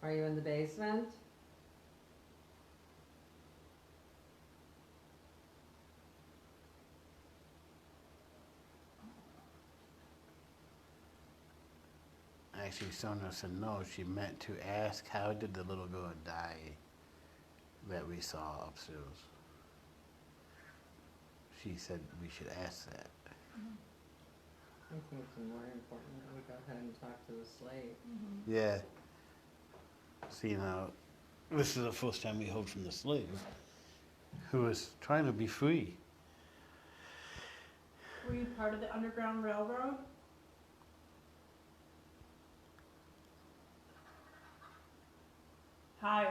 Are you in the basement? actually, Sonia said no. She meant to ask how did the little girl die that we saw upstairs. She said we should ask that. I think it's more important that we go ahead and talk to the slave. Yeah. See, now, this is the first time we heard from the slave, who was trying to be free. Were you part of the Underground Railroad? Hi.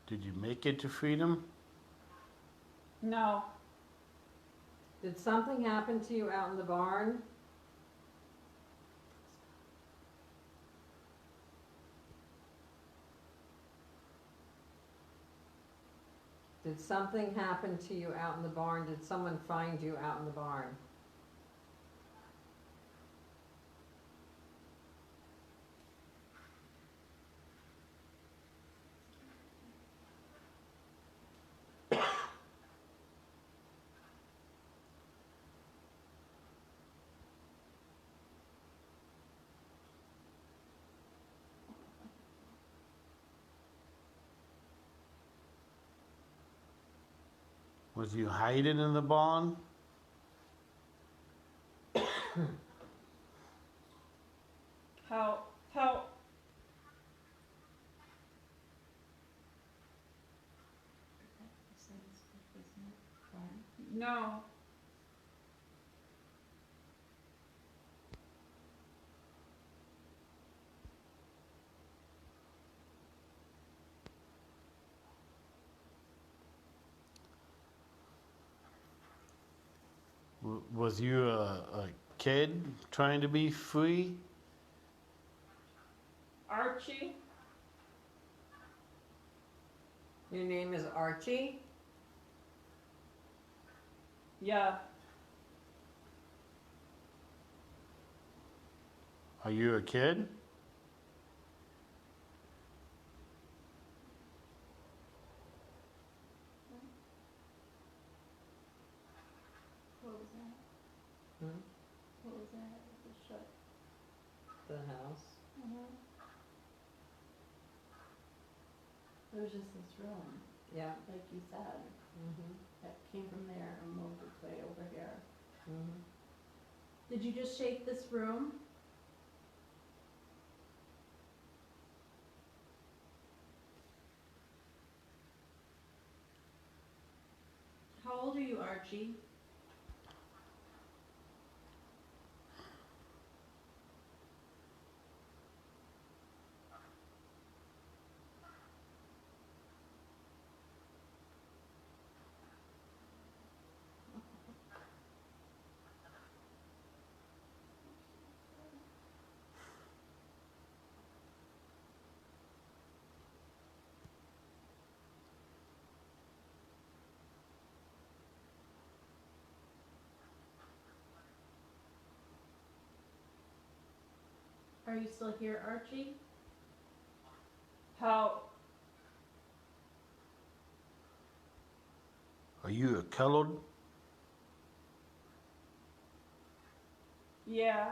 Did you make it to freedom? No. Did something happen to you out in the barn? Did something happen to you out in the barn? Did someone find you out in the barn? Was you hiding in the barn? Help. Help. No. Was you a kid trying to be free? Archie. Your name is Archie? Yeah. Are you a kid? What was that? Hmm? What was that? It was shut. The house. It was just this room, Yeah. like you said, Mhm. that came from there and moved its way over here. Mhm. Did you just shake this room? How old are you, Archie? Are you still here, Archie? How, Are you a colored? yeah,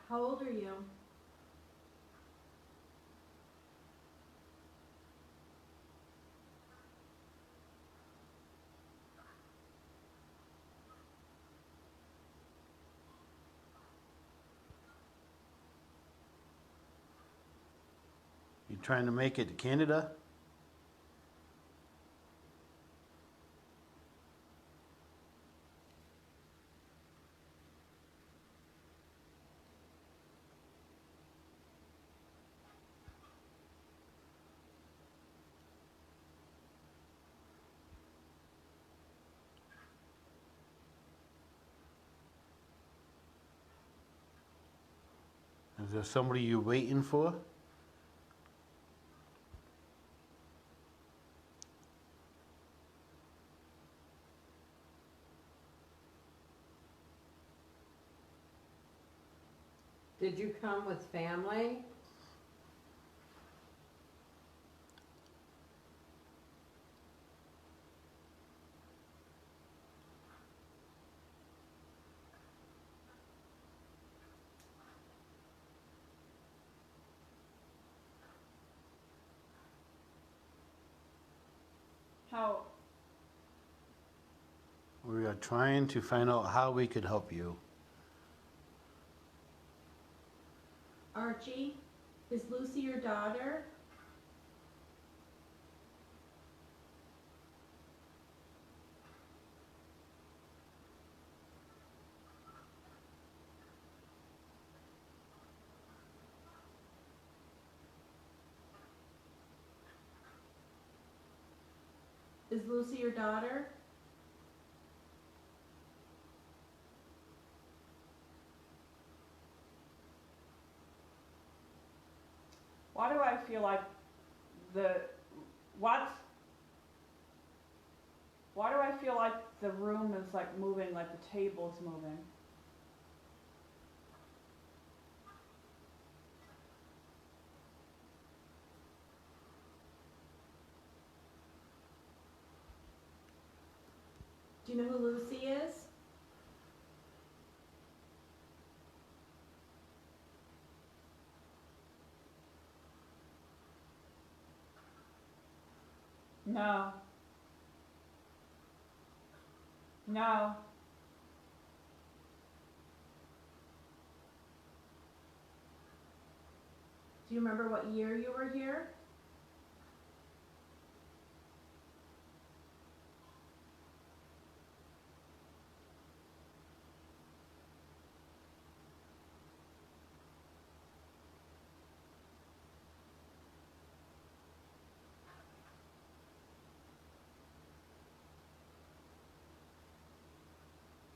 How old are you? You trying to make it to Canada? Is there somebody you're waiting for? Did you come with family? how, We are trying to find out how we could help you. Archie, is Lucy your daughter? Is Lucy your daughter? why do I feel like the, what's, why do I feel like the room is like moving, like the table's moving? Do you know who Lucy is? No. No. Do you remember what year you were here?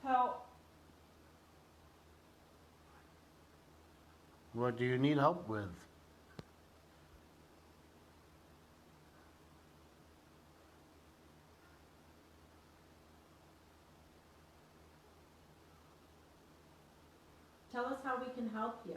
Help. What do you need help with? we can help you.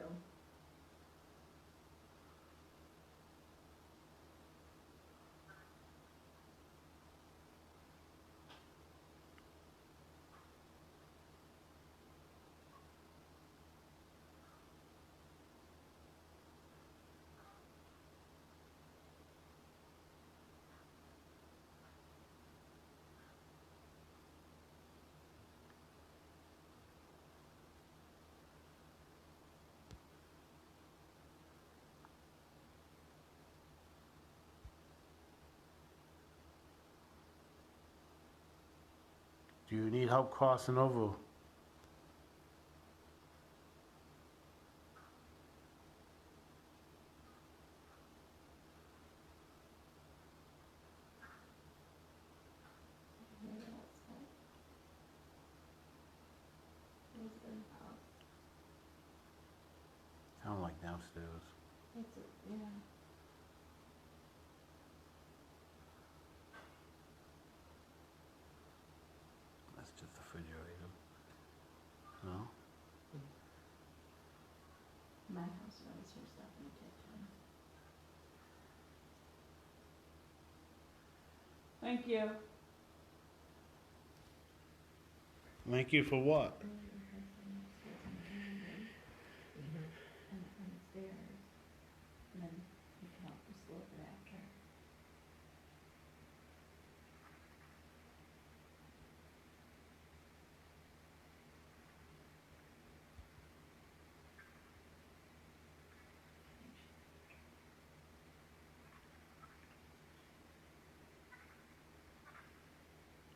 Do you need help crossing over? Maybe outside. Where's the house? Sound like downstairs. It's yeah. That's just the refrigerator. No? My house runs her stuff in the kitchen. Thank you. Thank you for what? And upstairs. And then you can help us a little bit after.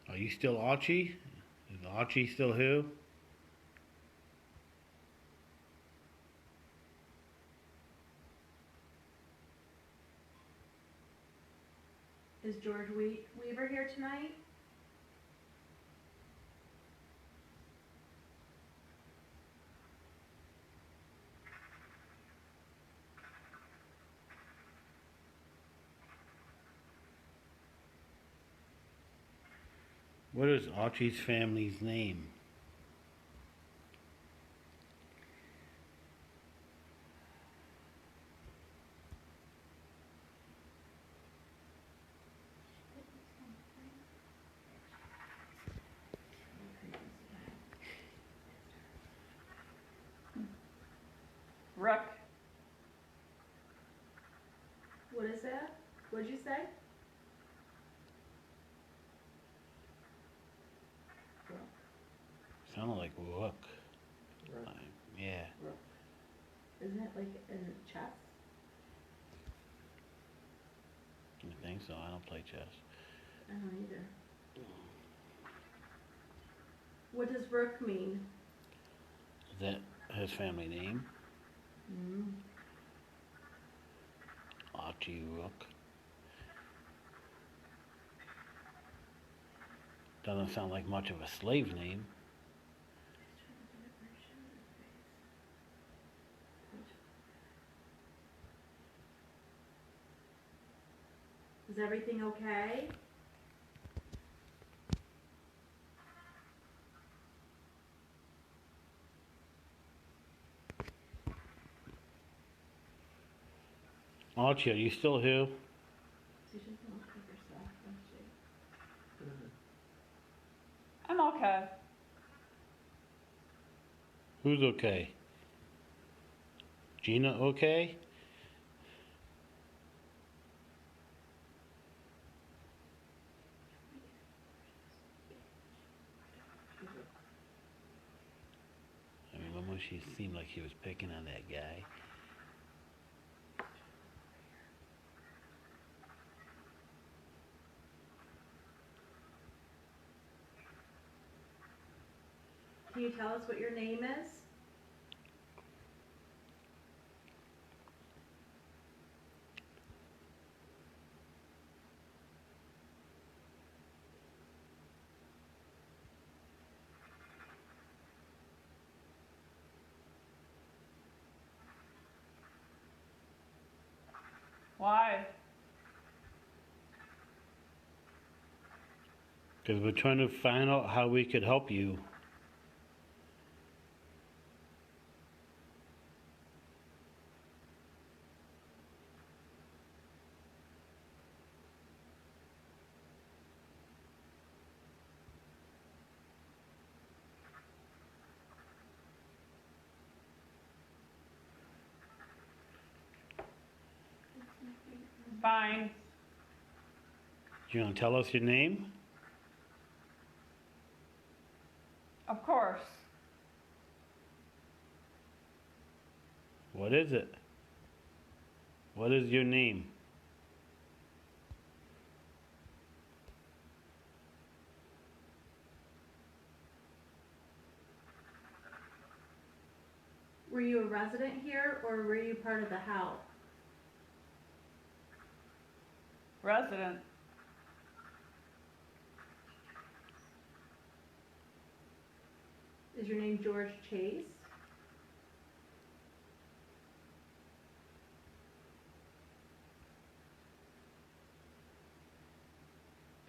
Are you still Archie? Is Archie still here? Is George Weaver here tonight? What is Archie's family's name? Rick. What is that? What'd you say? Sounded like Rook. Rook. Yeah. Isn't it like in chess? I think so. I don't play chess. I don't either. What does Rook mean? Is that his family name? Mm. Archie Rook. Doesn't sound like much of a slave name. Is everything okay? Archie, are you still here? She just won't cook her stuff, does she? I'm okay. Who's okay? Gina okay? I remember she seemed like she was picking on that guy. Can you tell us what your name is? Why? Because we're trying to find out how we could help you. Fine. You gonna tell us your name? Of course. What is it? What is your name? Were you a resident here or were you part of the house? Resident. Is your name George Chase?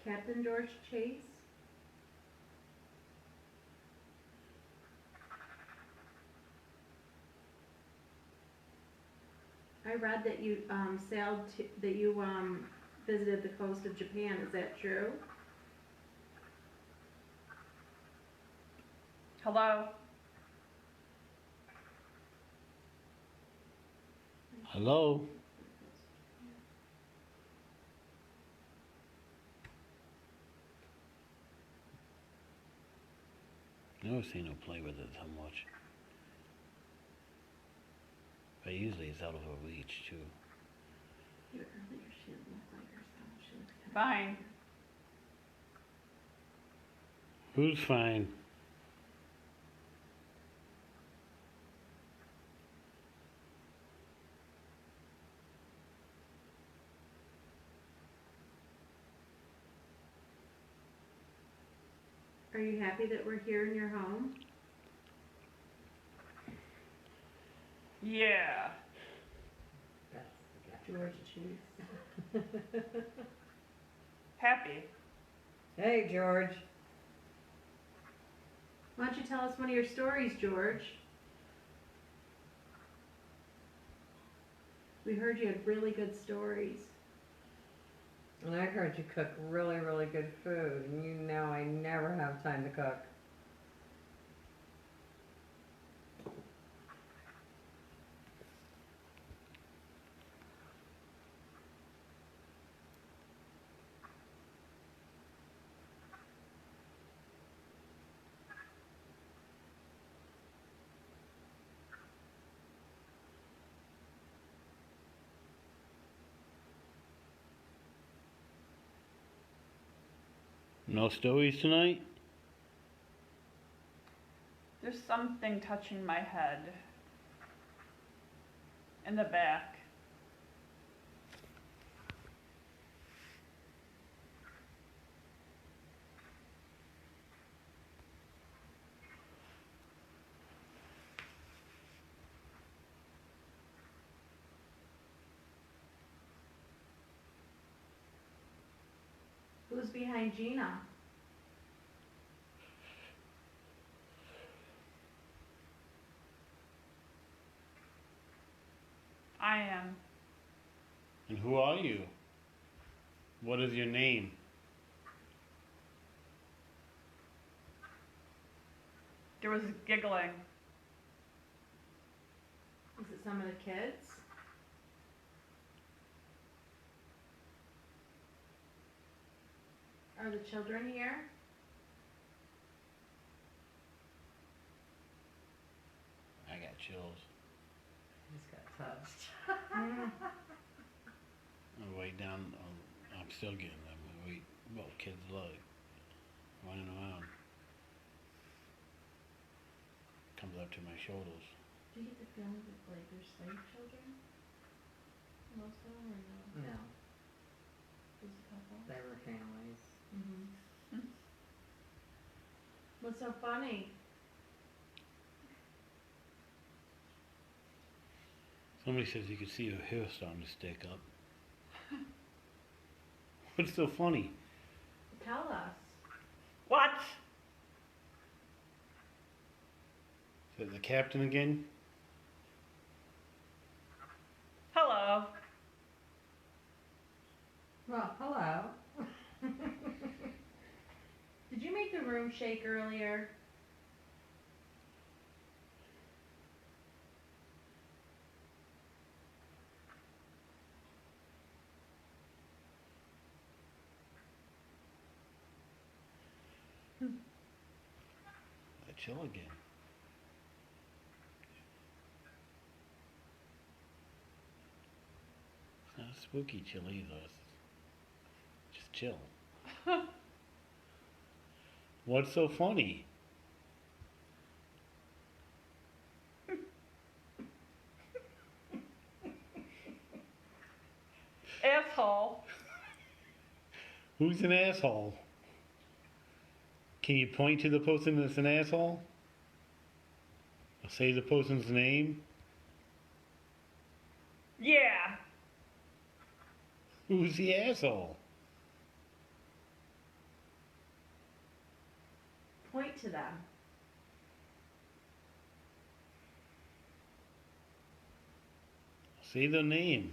Captain George Chase? I read that you visited the coast of Japan. Is that true? Hello? Hello? Never seen her play with it so much. But usually it's out of her reach too. Yeah, earlier she didn't look like herself. She looked kind of Fine. Who's fine? Are you happy that we're here in your home? Yeah. George Chase. Happy. Hey, George. Why don't you tell us one of your stories, George? We heard you had really good stories. And I heard you cook really, really good food, and you know I never have time to cook. No stories tonight? There's something touching my head. In the back. Who's behind Gina? I am. And who are you? What is your name? There was giggling. Is it some of the kids? Are the children here? I got chills. Just got touched. I'm way down. I'm still getting them. Well, kids like running around. Comes up to my shoulders. Do you get the feeling that like they're slave children? Most of them or no? No, Just a couple? they were families. Mm-hmm. What's so funny? Somebody says you can see her hair starting to stick up. What's so funny? Tell us. What? Is it the captain again? Hello. Well, hello. Did you make the room shake earlier? chill again. It's not spooky chill either. It's just chill. What's so funny? Asshole. Who's an asshole? Can you point to the person that's an asshole? Or say the person's name? Yeah. Who's the asshole? Point to them. Say their name.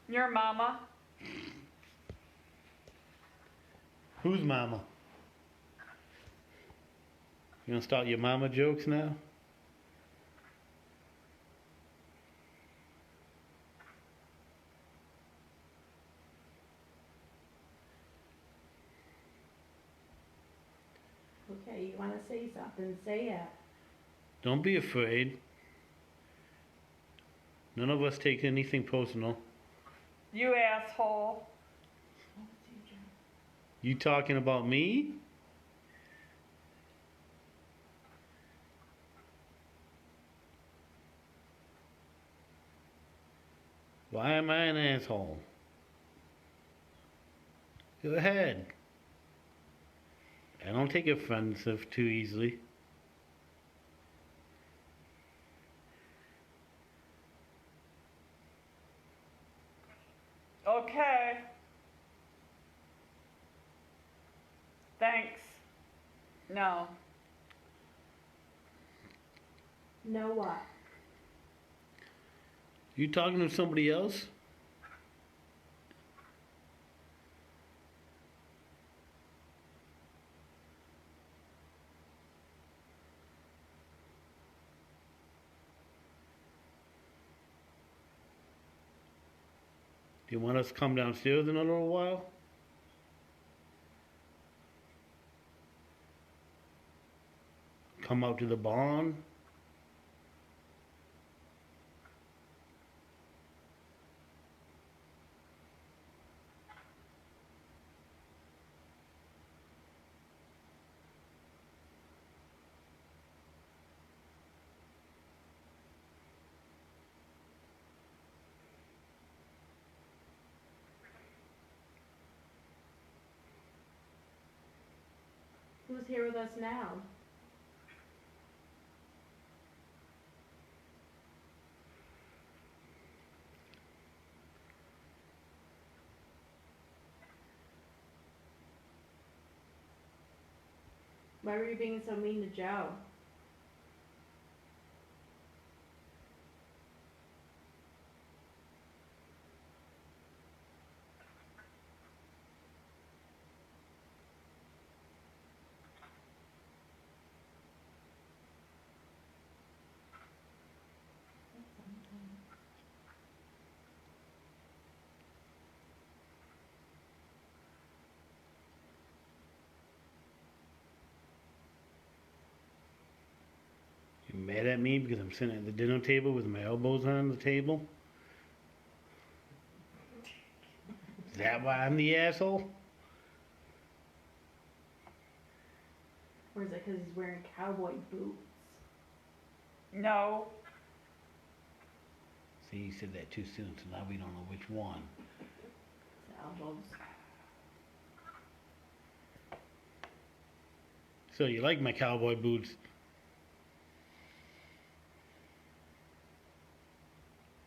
Your mama. Who's mama? You gonna start your mama jokes now? Okay, you wanna say something, say it. Don't be afraid. None of us take anything personal. You asshole. You talking about me? Why am I an asshole? Go ahead. I don't take offensive too easily. Okay. Thanks. No. Know what? You talking to somebody else? Do you want us to come downstairs in a little while? Come out to the barn? Who's here with us now? Why were you being so mean to Joe? You mad at me because I'm sitting at the dinner table with my elbows on the table? Is that why I'm the asshole? Or is it because he's wearing cowboy boots? No. See, you said that too soon, so now we don't know which one. His elbows. So you like my cowboy boots?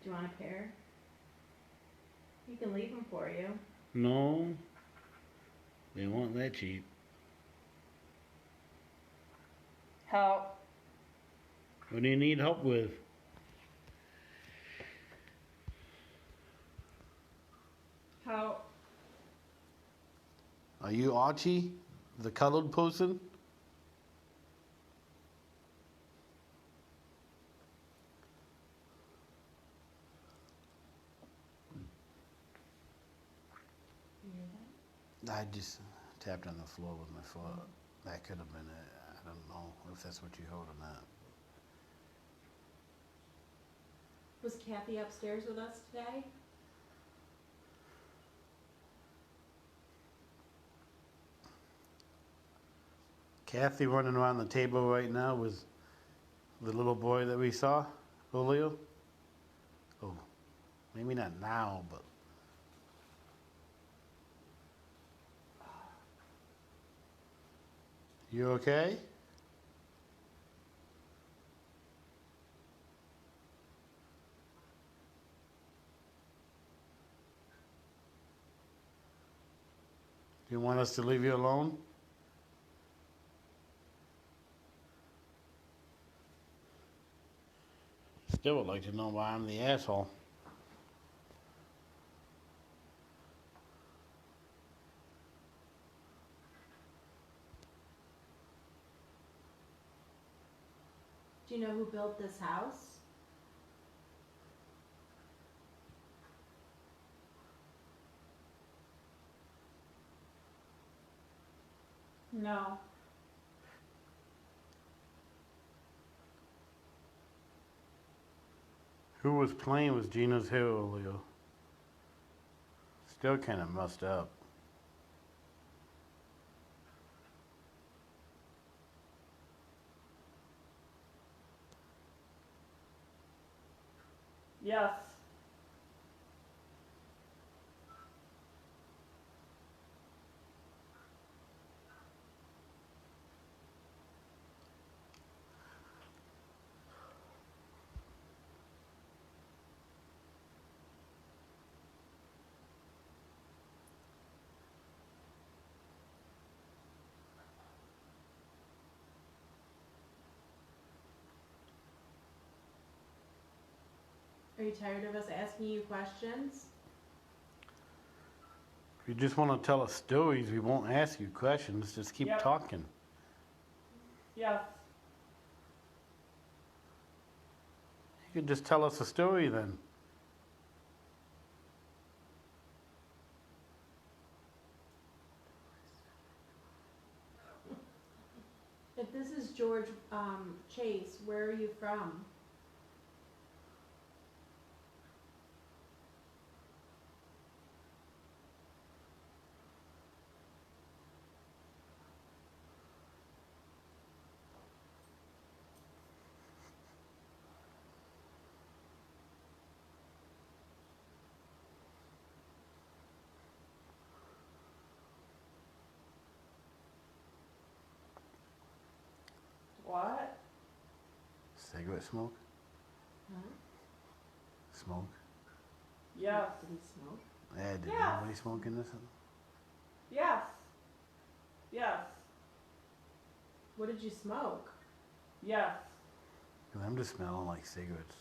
Do you want a pair? He can leave them for you. No. They weren't that cheap. Help. What do you need help with? Help. Are you Archie, the colored person? You hear that? I just tapped on the floor with my foot. That could have been it. I don't know. know if that's what you hold or not. Was Kathy upstairs with us today? Kathy running around the table right now with the little boy that we saw, Julio. Oh, maybe not now, but you okay? Do you want us to leave you alone? Still would like to know why I'm the asshole. Do you know who built this house? No. Who was playing with Gina's hair earlier? Still kind of messed up. Yes. Are you tired of us asking you questions? If you just want to tell us stories, we won't ask you questions. Just keep Yep. talking. Yes. You can just tell us a story then. If this is George Chase, where are you from? What? Cigarette smoke? Huh? Smoke? Yes. Did he smoke? Yeah, did Yeah. anybody smoke in this? Yes. Yes. What did you smoke? Yes. 'Cause I'm just smelling like cigarettes.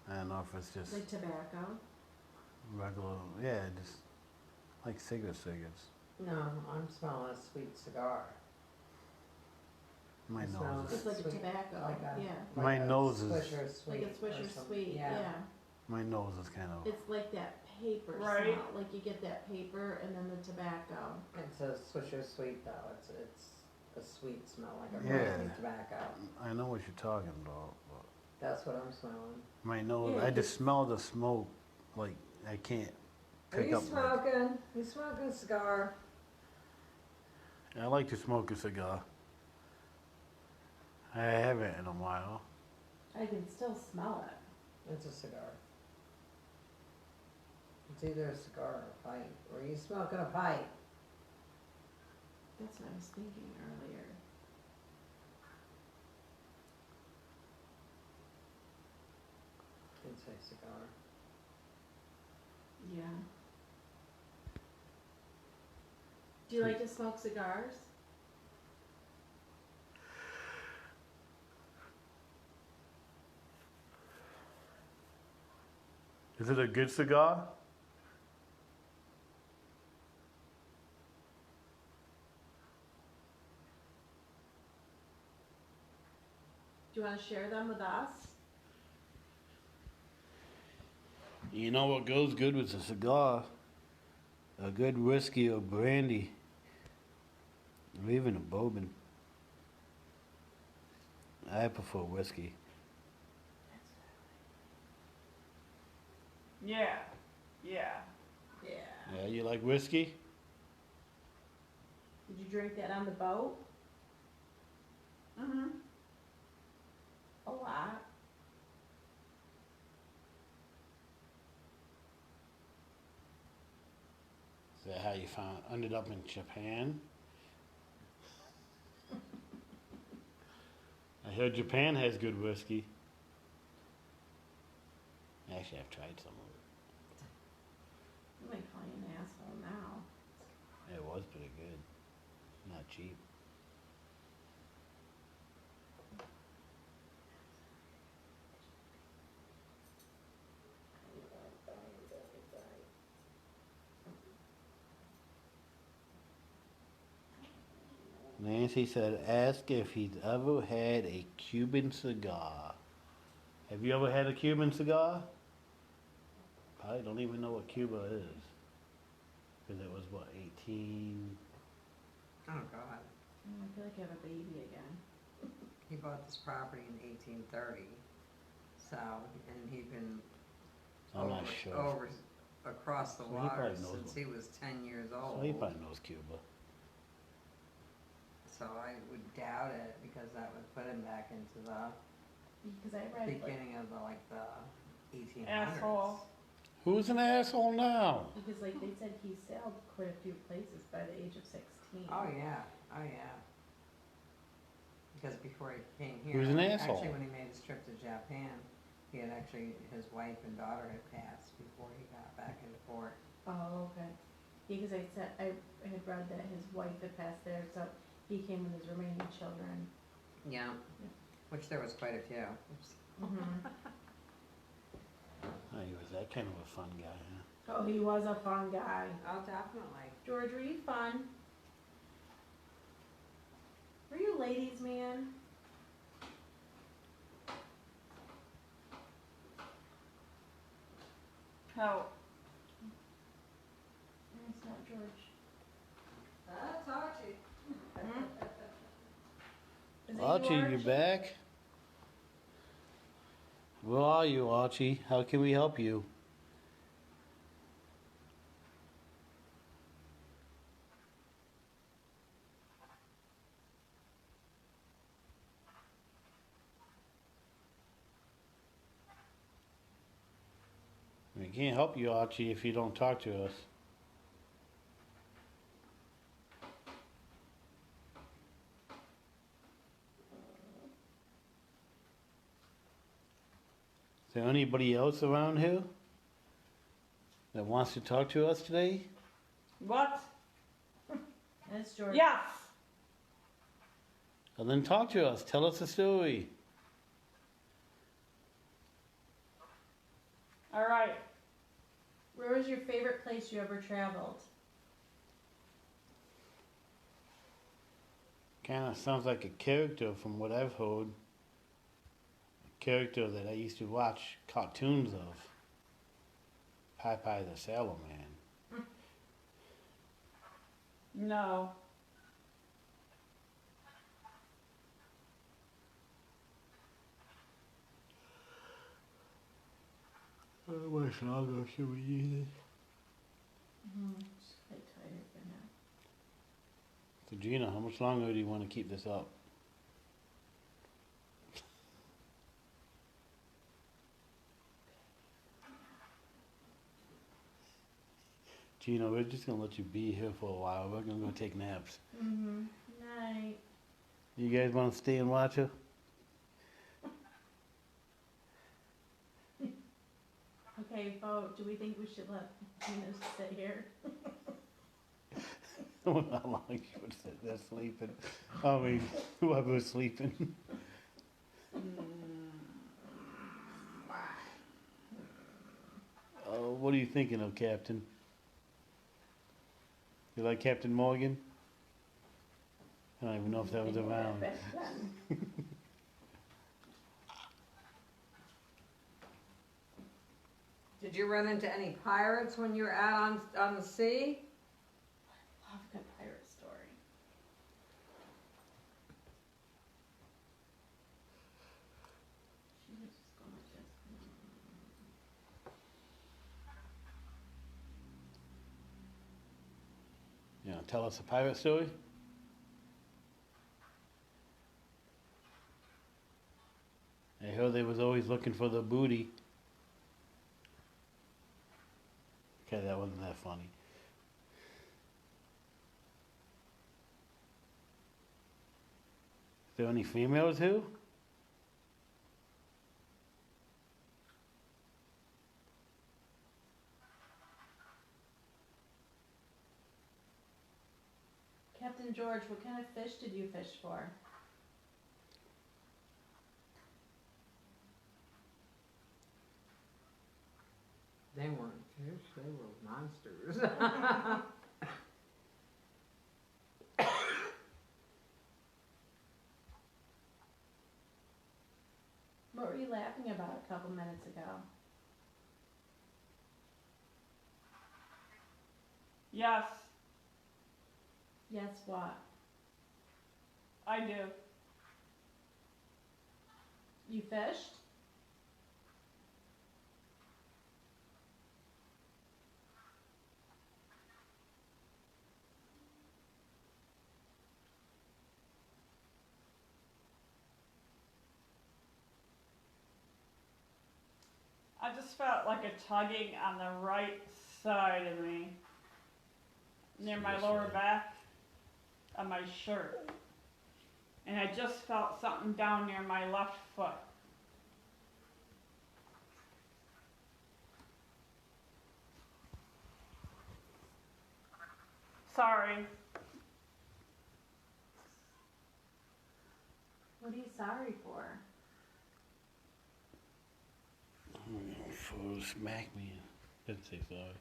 I don't know if it's just Like tobacco? regular, yeah, just like cigarettes. No, I'm smelling a sweet cigar. My It nose smells It's is, like a sweet, tobacco, like a- yeah. My a nose is- Swisher sweet. Like a Swisher or something. Sweet, yeah. my nose is kind of, It's like that paper Right. smell. Like you get that paper and then the tobacco. It's a Swisher sweet though. It's a sweet smell like a Yeah. rolling tobacco. I know what you're talking about, but That's what I'm smelling. my nose, Yeah, I just it's- smell the smoke, like I can't Are pick you up. Like, smoking? You smoking a cigar? I like to smoke a cigar. I haven't in a while. I can still smell it. It's a cigar. It's either a cigar or a pipe. Or you smoking a pipe? That's what I was thinking earlier. It's a cigar. Yeah. Do you like to smoke cigars? Is it a good cigar? Do you want to share them with us? You know what goes good with a cigar? A good whiskey or brandy. Or even a bourbon. I prefer whiskey. Yeah. Yeah. Yeah. Yeah, you like whiskey? Did you drink that on the boat? Mm-hmm. A lot. Is that how you ended up in Japan? I heard Japan has good whiskey. Actually, I've tried some of You might call you an asshole now. it. It was pretty good. Not cheap. Nancy said, ask if he's ever had a Cuban cigar. Have you ever had a Cuban cigar? Probably don't even know what Cuba is. Because it was, what, 18... Oh, God. I feel like I have a baby again. He bought this property in 1830. So, and he'd been I'm not sure. over across the So he water probably knows since he was 10 years old. So he probably knows Cuba. So I would doubt it because that would put him back into the Because I read like, beginning of the 1800s. Asshole. Who's an asshole now? because like they said he sailed quite a few places by the age of 16. Oh yeah, oh yeah. Because before he came here, Who's an asshole? actually when he made his trip to Japan, he had actually, his wife and daughter had passed before he got back into port. Oh, okay. Because I said I had read that his wife had passed there, so he came with his remaining children. Yeah, which there was quite a few. Mm-hmm. Oh, he was that kind of a fun guy, huh? Oh, he was a fun guy. Oh, definitely. George, were you fun? Were you ladies' man? Help. No, it's not George. That's Archie. Is it Archie, you, you back? Where are you, Archie? How can we help you? We can't help you, Archie, if you don't talk to us. Is there anybody else around here that wants to talk to us today? What? That's George. Yes. Well, then talk to us. Tell us a story. All right. Where was your favorite place you ever traveled? Kind of sounds like a character from what I've heard. A character that I used to watch cartoons of. Popeye the Sailor Man. No. How much longer should we use it? Just quite tired for now. So Gina, how much longer do you want to keep this up? Gina, we're just gonna let you be here for a while. We're gonna go take naps. Mm-hmm. Night. You guys want to stay and watch her? Okay, vote. Do we think we should let Gina sit here? How long you would sit there sleeping? I mean, whoever's sleeping. What are you thinking of, Captain? You like Captain Morgan? I don't even know if that was around. Back then. Did you run into any pirates when you were out on the sea? Love a good pirate story. tell us a pirate story? I heard they was always looking for the booty. Okay, that wasn't that funny. Is there any females who? Captain George, what kind of fish did you fish for? They weren't fish, they were monsters. What were you laughing about a couple minutes ago? Yes, Yes, what? I do. You fished? I just felt like a tugging on the right side of me, near my This lower side. back, on my shirt. And I just felt something down near my left foot. Sorry. What are you sorry for? For smack me. Didn't say sorry.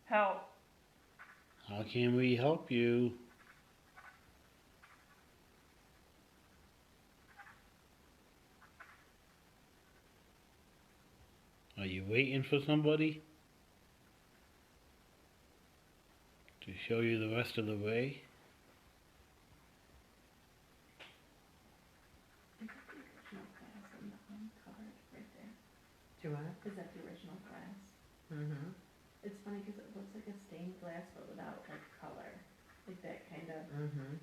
Help. How can we help you? Are you waiting for somebody to show you the rest of the way? Is that the original glass in the uncovered right there? Do what? Is that the original glass? Mm-hmm. It's funny because it looks like a stained glass but without like color. Like that kind of, Mm-hmm.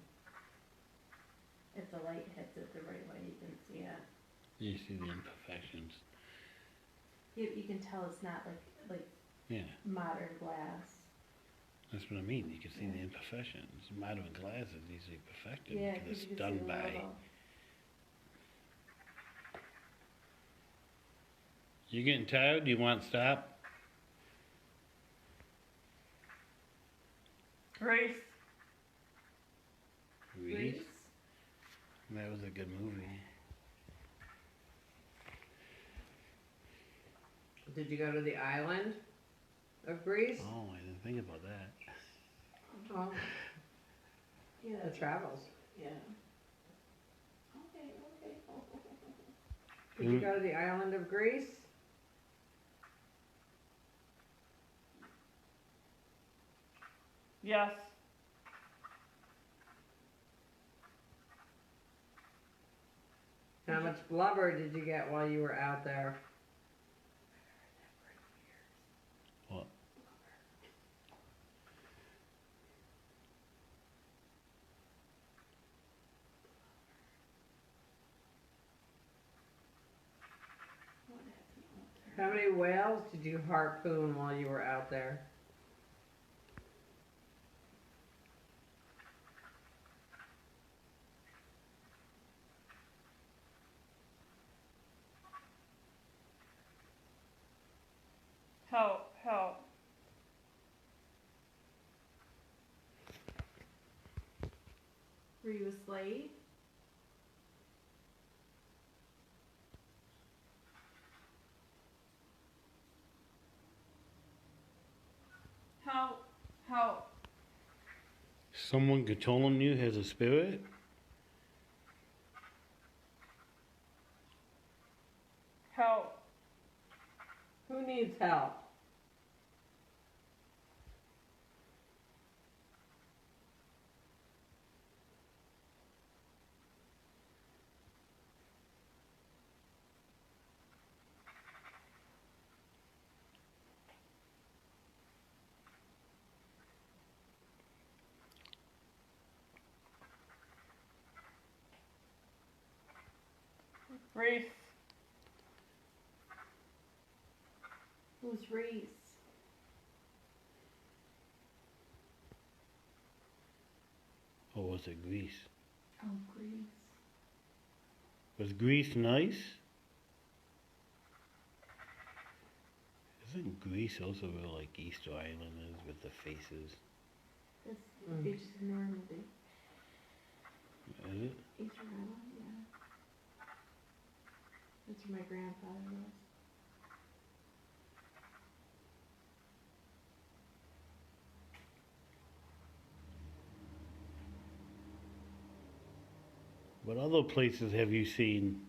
if the light hits it the right way you can see it. You see the imperfections. You can tell it's not like Yeah, modern glass. that's what I mean. You can see the imperfections. Modern glass is easily perfected Yeah, because 'cause it's you can done see the by. little. You getting tired? Do you want to stop? Grace. Reese? That was a good movie. Did you go to the island of Greece? Oh, I didn't think about that. Oh, Yeah. the travels. Yeah. Okay. Did you go to the island of Greece? Yes. How much blubber did you get while you were out there? What? How many whales did you harpoon while you were out there? Help. Help. Were you a slave? Help. Help. Someone controlling you has a spirit? Help. Who needs help? Reese. Who's Reese? Or was it Greece? Oh, Greece. Was Greece nice? Isn't Greece also where like Easter Island is with the faces? That's Mm. beaches in Normandy. Is it? Easter Island, yeah. That's where my grandfather was. What other places have you seen?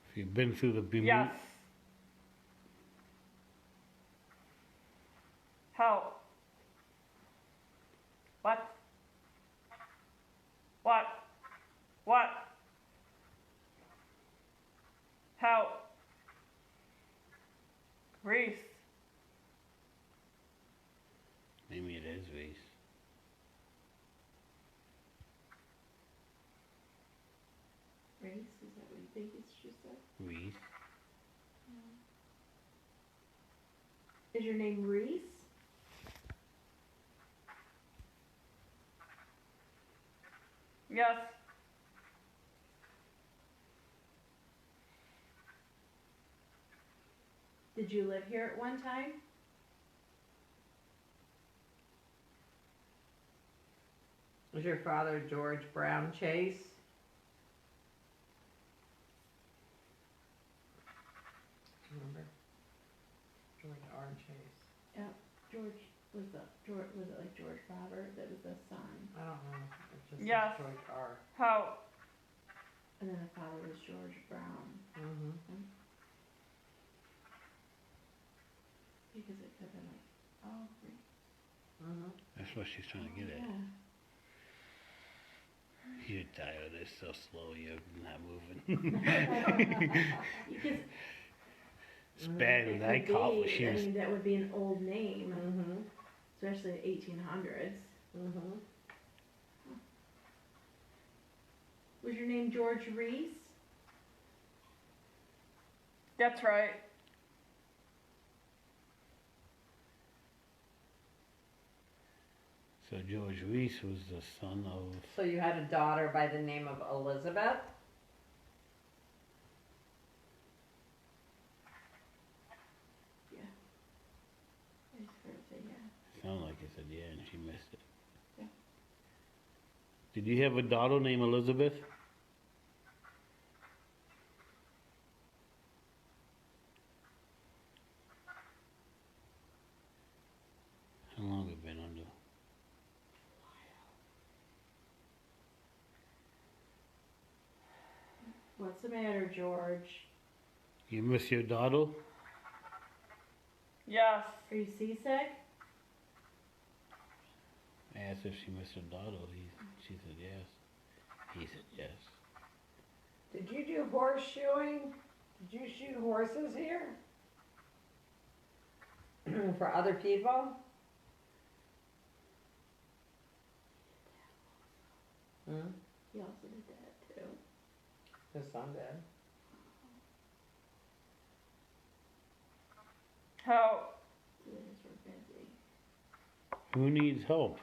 If you've been through the Bermuda. Yes. How? What? What? What? How? Reese. Maybe it is Greece. Reese, is that what you think she said? Greece. Is your name Reese? Yes. Did you live here at one time? Was your father George Brown Chase? Remember? George R. Chase. Yep. George was it like George Robert that was the son? I don't know. It's just Yes. George R. How? And then the father was George Brown. Mm-hmm. Because it could have been like, oh, Reese. Mm-hmm. That's what she's trying to get at. Yeah. You're tired. It's so slow. You're not moving. Because It's bad it when I could caught when be, she I was. mean, that would be an old name, Mm-hmm. especially the 1800s. Mm-hmm. Was your name George Reese? That's right. So George Reese was the son of. So you had a daughter by the name of Elizabeth? Yeah. I just heard it say yeah. Sounded like it said yeah, and she missed it. Yeah. Did you have a daughter named Elizabeth? How long have you been under? What's the matter, George? You miss your daughter? Yes. Are you seasick? I asked if she missed her daughter. She said yes. He said yes. Did you do horseshoeing? Did you shoot horses here? For other people? Hmm? He also did that too. His son did. How? They just were busy. Who needs help?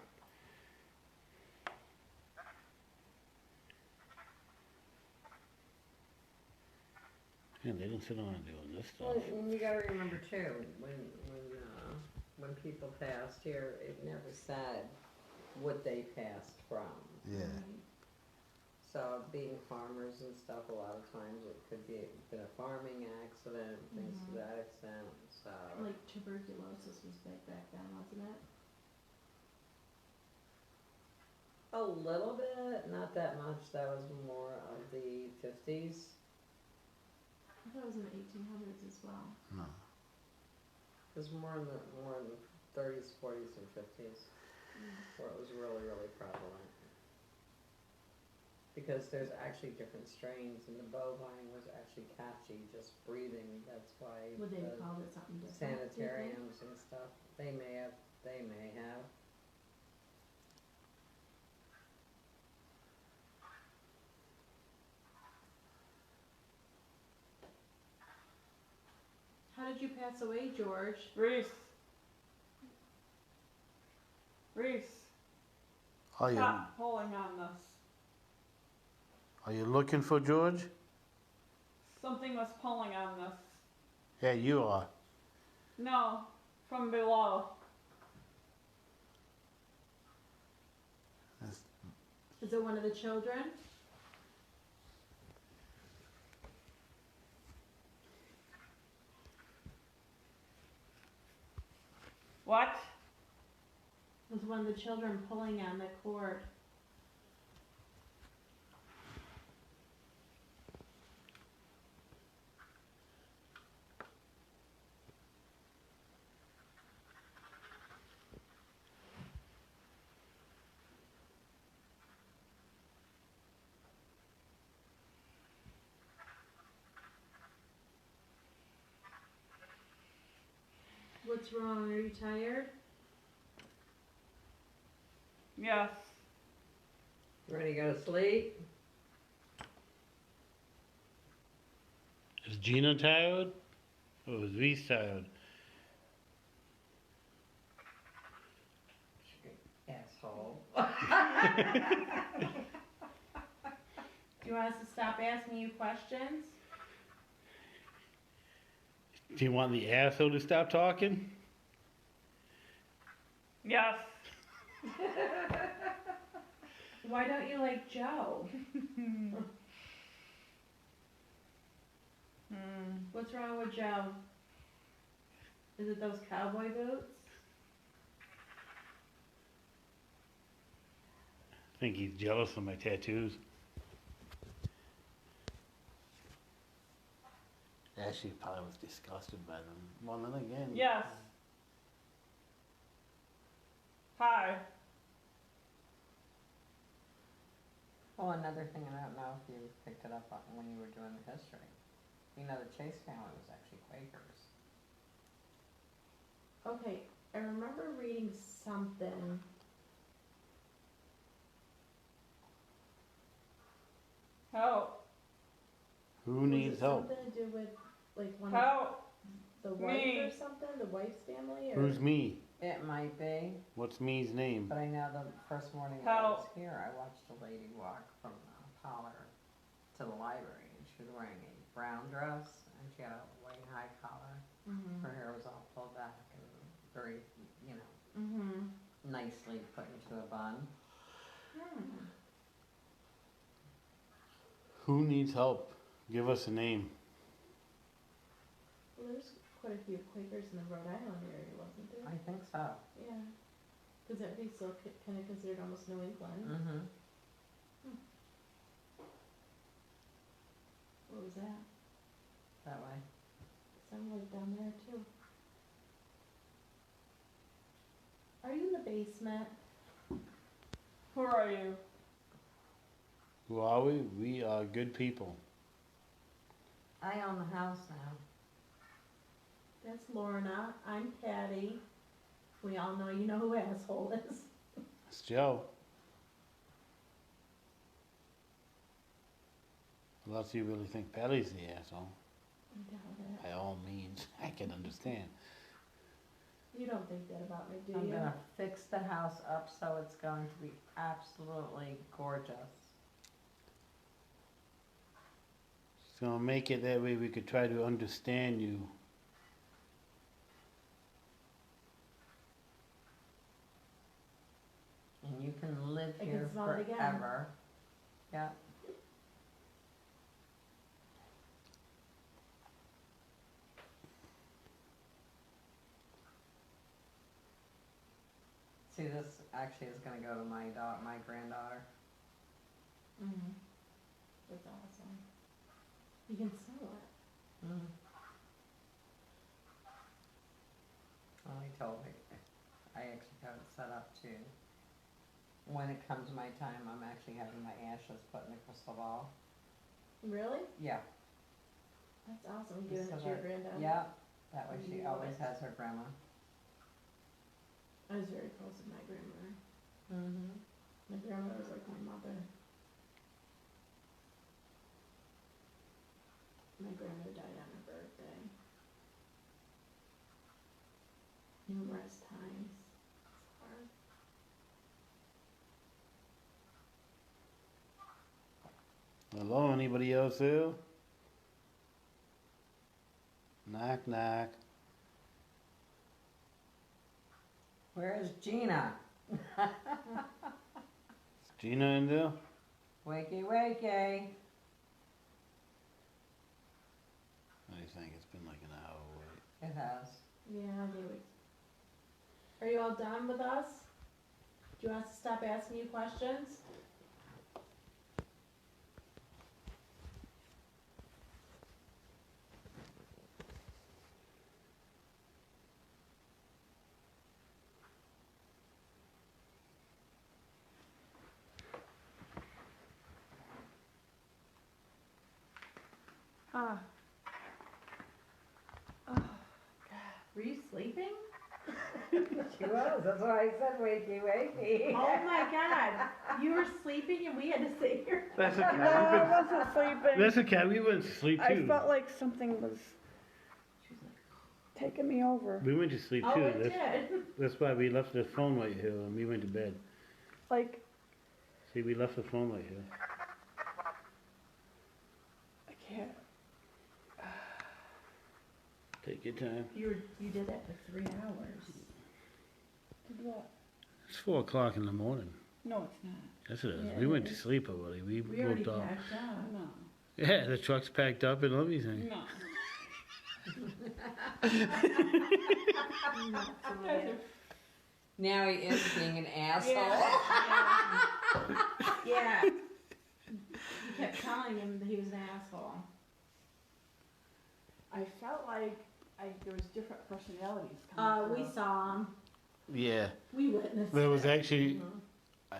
Yeah, they didn't sit around doing this Well, stuff. and you gotta remember too, when people passed here, it never said what they passed from. Yeah. So being farmers and stuff, a lot of times it could be been a farming accident, things to that extent. So Like tuberculosis was big back then, wasn't it? a little bit, not that much. That was more of the 50s. I thought it was in the 1800s as well. No. It was more in the 30s, 40s, and 50s, where it was really, really prevalent. Because there's actually different strains, and the bovine was actually catchy, just breathing. That's why Would they the have called it something different? do you think? sanitariums and stuff, they may have. did you pass away, George? Reese. Reese, Are you, stop pulling on this. are you looking for George? Something was pulling on this. Yeah, you are. No, from below. Is it one of the children? What? Was one of the children pulling on the cord? What's wrong? Are you tired? Yes. You ready to go to sleep? Is Gina tired? Or is Reese tired? Asshole. Do you want us to stop asking you questions? Do you want the asshole to stop talking? Yes. Why don't you like Joe? What's wrong with Joe? Is it those cowboy boots? I think he's jealous of my tattoos. Actually, probably was disgusted by them. Well, then again. Yes. Hi. Well, another thing, I don't know if you picked it up on when you were doing the history. You know, the Chase family was actually Quakers. Okay, I remember reading something. Help. Who needs help? Something to do with like one Help. of the wife Me. or something? The wife's family? Or? Who's me? It might be, What's me's name? but I know the first morning that I was Help. here, I watched a lady walk from Pollard to the library, and she was wearing a brown dress, and she had a white high collar. Mm-hmm. Her hair was all pulled back and very, you know, Mm-hmm. nicely put into a bun. Who needs help? Give us a name. Well, there's quite a few Quakers in the Rhode Island area, wasn't there? I think so. Yeah. Because that'd be still kind of considered almost New England. Mm-hmm. What was that? That way. Some lived down there too. Are you in the basement? Who are you? Who are we? We are good people. I own the house now. That's Lorna. I'm Patty. We all know you know who asshole is. It's Joe. Unless you really think Patty's the asshole. I doubt By all means, I can understand. it. You don't think that about me, do I'm you? gonna fix the house up so it's going to be absolutely gorgeous. Just gonna make it that way we could try to understand you. And you can live I can here smell it again. forever. Yeah. See, this actually is gonna go to my granddaughter. Mm-hmm. That's awesome. You can sell it. Mm. Well, he told me, I actually have it set up to, when it comes my time, I'm actually having my ashes put in the crystal ball. Really? Yeah. That's awesome. Giving So it to your that- granddaughter? Yeah, that way she Love always it. has her grandma. I was very close with my grandmother. Mm-hmm. My grandmother was like my mother. My grandmother died on her birthday. numerous times. It's hard. Hello, anybody else there? Knock, knock. Where's Gina? Is Gina in there? Wakey, wakey. I think it's been like an hour wait. It has. Yeah, David. Are you all done with us? Do you want us to stop asking you questions? Were you sleeping? She was, that's why I said wakey, wakey. Oh my god, you were sleeping and we had to sit here. That's okay. No, I wasn't sleeping. That's okay. We went to sleep I too. felt like something was taking me over. We went to sleep Oh, too. it did. That's why we left the phone right here and we went to bed. Like, See, we left the phone right here. I can't. Take your time. You did that for 3 hours. Did what? It's 4 o'clock in the morning. No, it's not. Yes, it is. Yeah, we it went to is. sleep already. We We already woke up. packed up. No. Yeah, the truck's packed up and everything. No. Now he is being an asshole. Yeah. You kept telling him that he was an asshole. I felt like there was different personalities coming We through. saw him. Yeah. We witnessed There was it. actually, I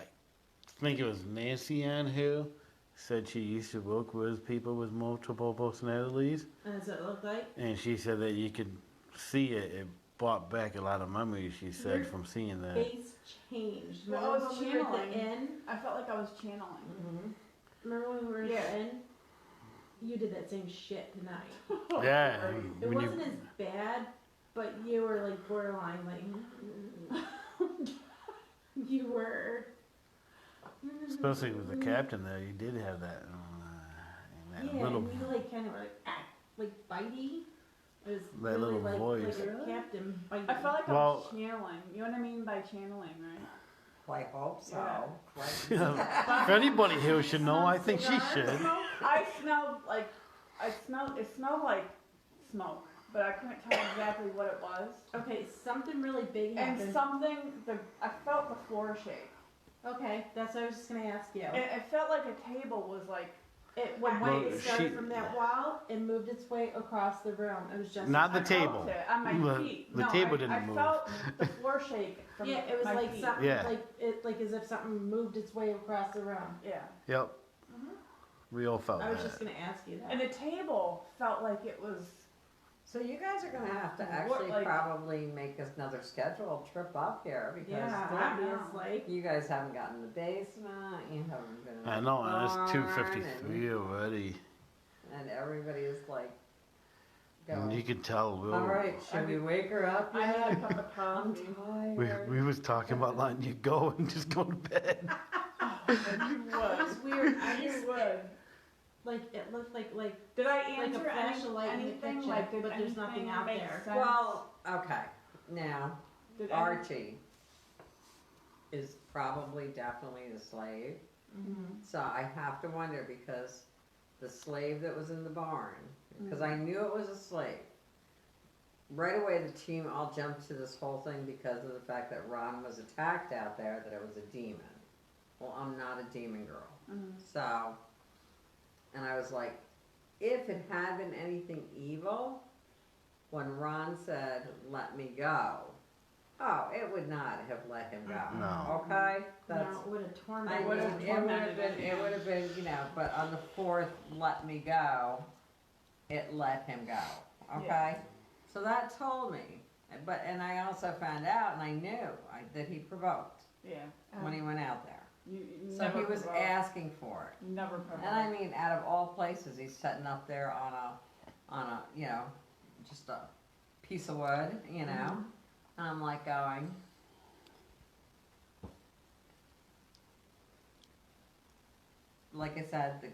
think it was Nancy on who said she used to work with people with multiple personalities. And that's what it looked like. And she said that you could see it. It brought back a lot of memories, she said, Your from seeing that. Face changed. Well, I Remember was when we were at the channeling. inn? I felt like I was channeling. Remember when we were at Yeah. the inn? You did that same shit tonight. Yeah. It when wasn't as bad, but you were like borderline, like you were. especially with the captain there, you did have that, and that Yeah, little, and you like kind of were like bitey. It was That really little voice. like a Really? captain bitey. I felt like I Well- was channeling. You know what I mean by channeling, right? I hope so. Yeah. if anybody here should know, I think she should. I smelled like, it smelled like smoke, but I couldn't tell exactly what it was. Okay, something really big happened. And I felt the floor shake. Okay, that's what I was just gonna ask you. It felt like a table was like, It went Well, it started she- from that wall and moved its way across the room. It was just Not the I table. felt it on my The- feet. the No, table I didn't move. felt the floor shake from yeah, it was my like feet. something Yeah. like as if something moved its way across the room. Yeah. Yep. We all felt I was that. just gonna ask you that. And the table felt like it was, So you guys are gonna have to What, actually like- probably make another scheduled trip up here because yeah, obviously. you guys haven't gotten the basement, you haven't been in I the know, and it's barn, 2:53 already. and everybody is like And going, you can tell we all were, right, should we wake her up I had a yet? cup of I'm coffee. tired. we was talking about letting you go and just go to bed. You It would. was weird. I just You would. like it looked like Did I like a answer flash of light in the anything? kitchen, Like, did but there's nothing anything out make there. sense? Well, okay, now, Did any- Archie is probably definitely the slave. So I have to wonder because the slave that was in the barn, because I knew it was a slave. Right away, the team all jumped to this whole thing because of the fact that Ron was attacked out there, that it was a demon. Well, I'm not a demon girl. So, and I was like, if it had been anything evil, when Ron said, let me go, oh, it would not have let him go. No. Okay? That's, No, it would have I tormented mean, would've me. it would have been, you know, but on the fourth, let me go, it let him go, okay? Yeah. So that told me, and I also found out, and I knew that he provoked Yeah. when he went out there. You So never he was provoked. asking for it. You never provoked. And I mean, out of all places, he's sitting up there on a, you know, just a piece of wood, you know? And I'm like going, like I said,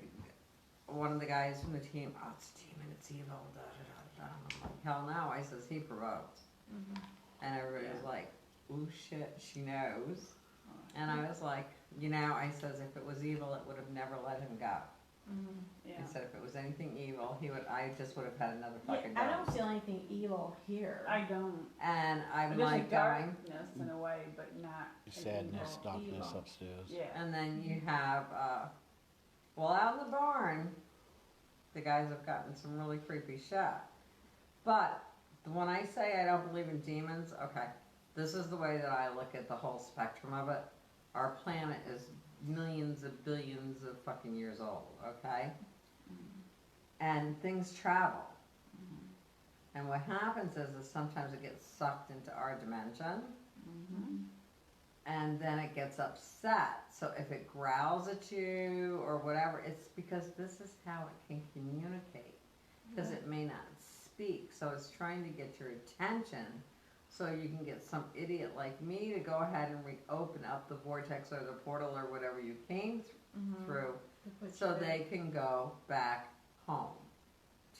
one of the guys from the team, oh, it's a demon, it's evil, da da da da. I'm like, hell no, I says, he provoked. And everybody was like, ooh shit, she knows. And I was like, you know, I says, if it was evil, it would have never let him go. Yeah. I said, if it was anything evil, I just would have had another Yeah, fucking I don't ghost. feel anything evil here. I don't. And I'm There's a like going, darkness in a way, but not an Sadness, evil. darkness Evil. upstairs. Yeah. and then you have, well, out in the barn, the guys have gotten some really creepy shit. But when I say I don't believe in demons, okay, this is the way that I look at the whole spectrum of it. Our planet is millions of billions of fucking years old, okay? And things travel. And what happens is sometimes it gets sucked into our dimension, and then it gets upset. So if it growls at you or whatever, it's because this is how it can communicate. Because it may not speak, so it's trying to get your attention so you can get some idiot like me to go ahead and reopen up the vortex or the portal or whatever you came through, so they can go back home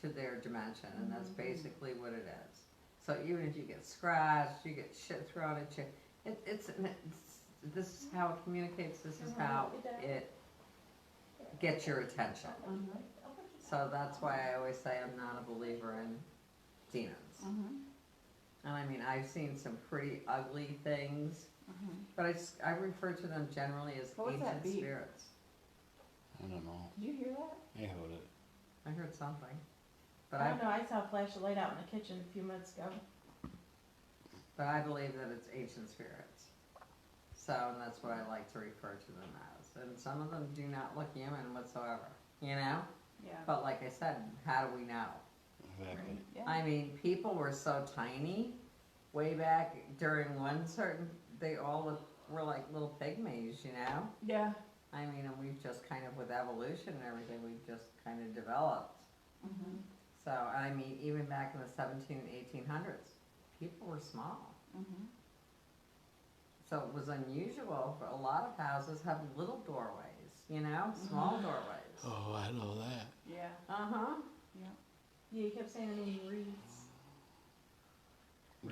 to their dimension, and that's basically what it is. So even if you get scratched, you get shit thrown at you, it's this is how it communicates, this is how it gets your attention. So that's why I always say I'm not a believer in demons. And I mean, I've seen some pretty ugly things, but I refer to them generally as What was that ancient beep? spirits. I don't know. Did you hear that? I heard it. I heard something. But I don't know, I saw a flash of light out in the kitchen a few minutes ago. But I believe that it's ancient spirits. So, and that's what I like to refer to them as. And some of them do not look human whatsoever, you know? Yeah. But like I said, how do we know? Exactly. Yeah. I mean, people were so tiny way back during one certain, they all were like little pygmies, you know? Yeah. I mean, and we've just kind of, with evolution and everything, we've just kind of developed. So, I mean, even back in the 17 and 1800s, people were small. So it was unusual for a lot of houses have little doorways, you know, small doorways. Oh, I know that. Yeah. Uh-huh. Yeah, you kept saying the name Reese.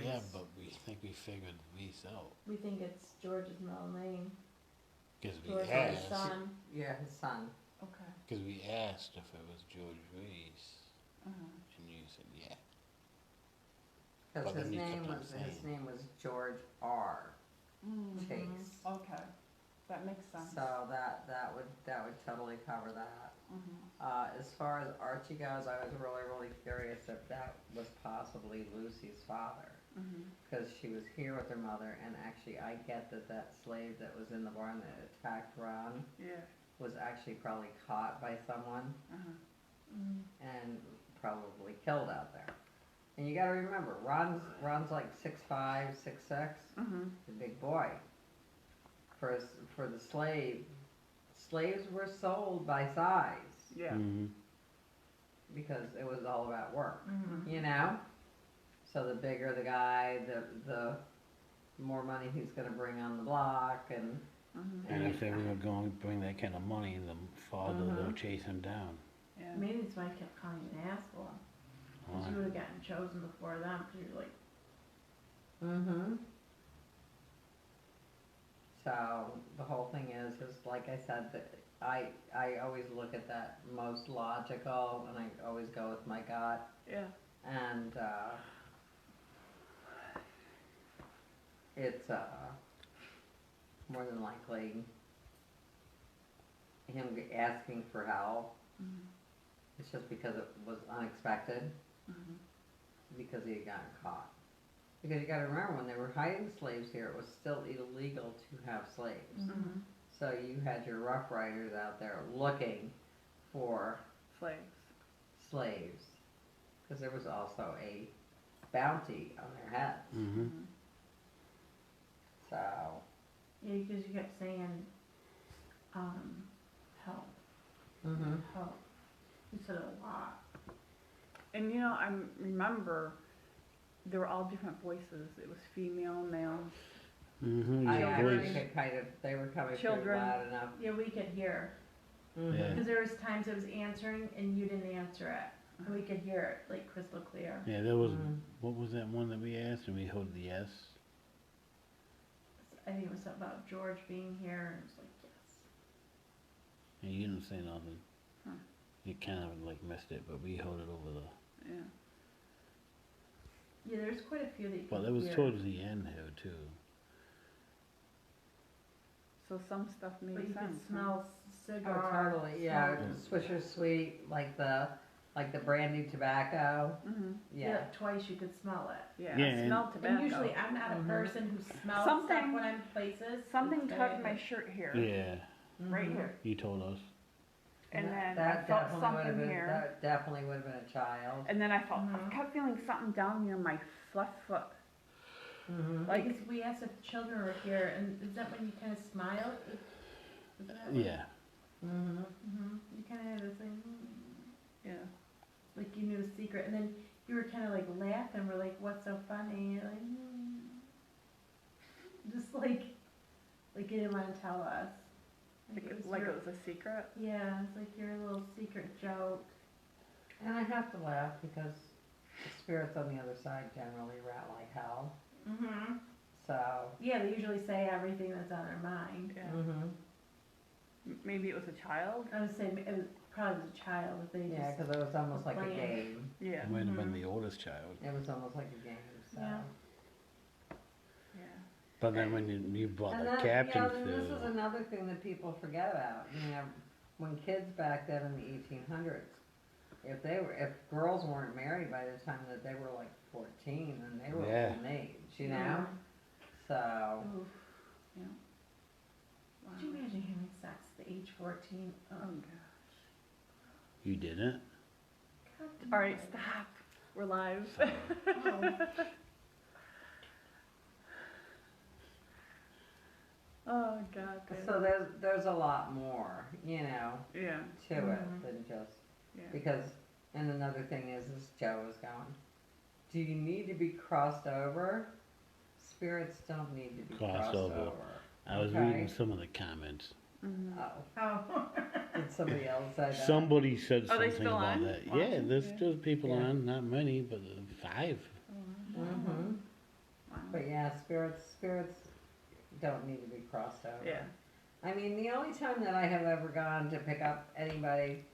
Yeah, but we think we figured Reese out. We think it's George's middle name. Because we George is his asked. son. Yeah, his son. Okay. Because we asked if it was George Reese. And you said, yeah. Because But his then you name kept on was saying. George R. Chase. Okay. That makes sense. So that would totally cover that. As far as Archie goes, I was really curious if that was possibly Lucy's father, because she was here with her mother, and actually I get that slave that was in the barn that attacked Ron Yeah. was actually probably caught by someone and probably killed out there. And you got to remember, Ron's like 6'5", 6'6", a big boy. For the slaves were sold by size. Yeah. Because it was all about work, you know? So the bigger the guy, the more money he's going to bring on the block. And And if they were going to bring that kind of money, the father would chase him down. Yeah. Maybe that's why I kept calling you an asshole. Because you would have gotten chosen before them, because you're like, So the whole thing is like I said, that I always look at that most logical, and I always go with my gut. Yeah. And it's more than likely him asking for help. It's just because it was unexpected, because he had gotten caught. Because you got to remember, when they were hiding slaves here, it was still illegal to have slaves. So you had your Rough Riders out there looking for slaves, because there was also a bounty on their heads. So, yeah, because you kept saying, help, help. You said it a lot. And you know, I remember There were all different voices. It was female, male. Mm-hmm. I Your actually voice. could kind of, they were coming through Children. loud enough. Yeah, we could hear, Yeah. because there was times it was answering and you didn't answer it, and we could hear it like crystal clear. Yeah, there was, Mhm. what was that one that we asked and we heard the yes? I think it was something about George being here, and it was like, yes. And you didn't say nothing. Huh. You kind of like missed it, but we heard it over the, Yeah. Yeah, there's quite a few that you could well, it was hear. towards the end here too. So some stuff made But you sense. could huh? smell Oh, cigar. totally, yeah, smoke. Swisher Sweet, like the brandy tobacco, Mm-hmm. Yeah, yeah. twice you could smell it. Yeah. Yeah, I and- smelled tobacco. And usually I'm not a Mhm. person who smells stuff Something- when I'm places. Something It's tugged very my good. shirt here. Yeah, Right Mhm. here. you told us. And then I that felt definitely would have something been, here. that definitely would have been a child. And then I felt, I Mhm. kept feeling something down near my left foot. Mhm. Like, Because we asked if children were here, and is that when you kind of smile? Is that Yeah, Mhm. Mm-hmm. You kind of had this thing, yeah. like you knew a secret, and then you were kind of like laughing. We're like, "What's so funny?" You're like, just like you didn't want to tell us. Like your- it was a secret. Yeah, it's like your little secret joke. And I have to laugh because the spirits on the other side generally rat like hell, Mm-hmm. so. Yeah, they usually say everything that's on their mind. Yeah. Mhm. Maybe it was a child. I would say it was probably the child. If they Yeah, just, because it was almost like a Playing. game. Yeah. it might have been Mhm. the oldest child. It was almost like a game, so. Yeah. Yeah. But then when you brought And the then, captain then this is through, another thing that people forget about. You know, when kids back then in the 1800s, if girls weren't married by the time that they were like 14, then they were Yeah. old age, you know. So Oof. Wow. Could you imagine having sex at the age 14? Oh Oh, gosh. you didn't? God, All right, no. stop. We're live. So, Oh. Oh God. so there's a lot more, you know, Yeah. to Mhm. it than just Yeah. because. And another thing is Joe was going. Do you need to be crossed over? Spirits don't need to be Crossed crossed over. over. I was Okay. reading some of the comments. Mm-hmm. Oh, Oh. did somebody else say that? Somebody said Are they something still about on? that. Wow. Yeah, there's Yeah. still people Yeah. on, not many, but 5. Mm-hmm. Wow. But yeah, spirits don't need to be crossed over. Yeah. I mean, the only time that I have ever gone to pick up anybody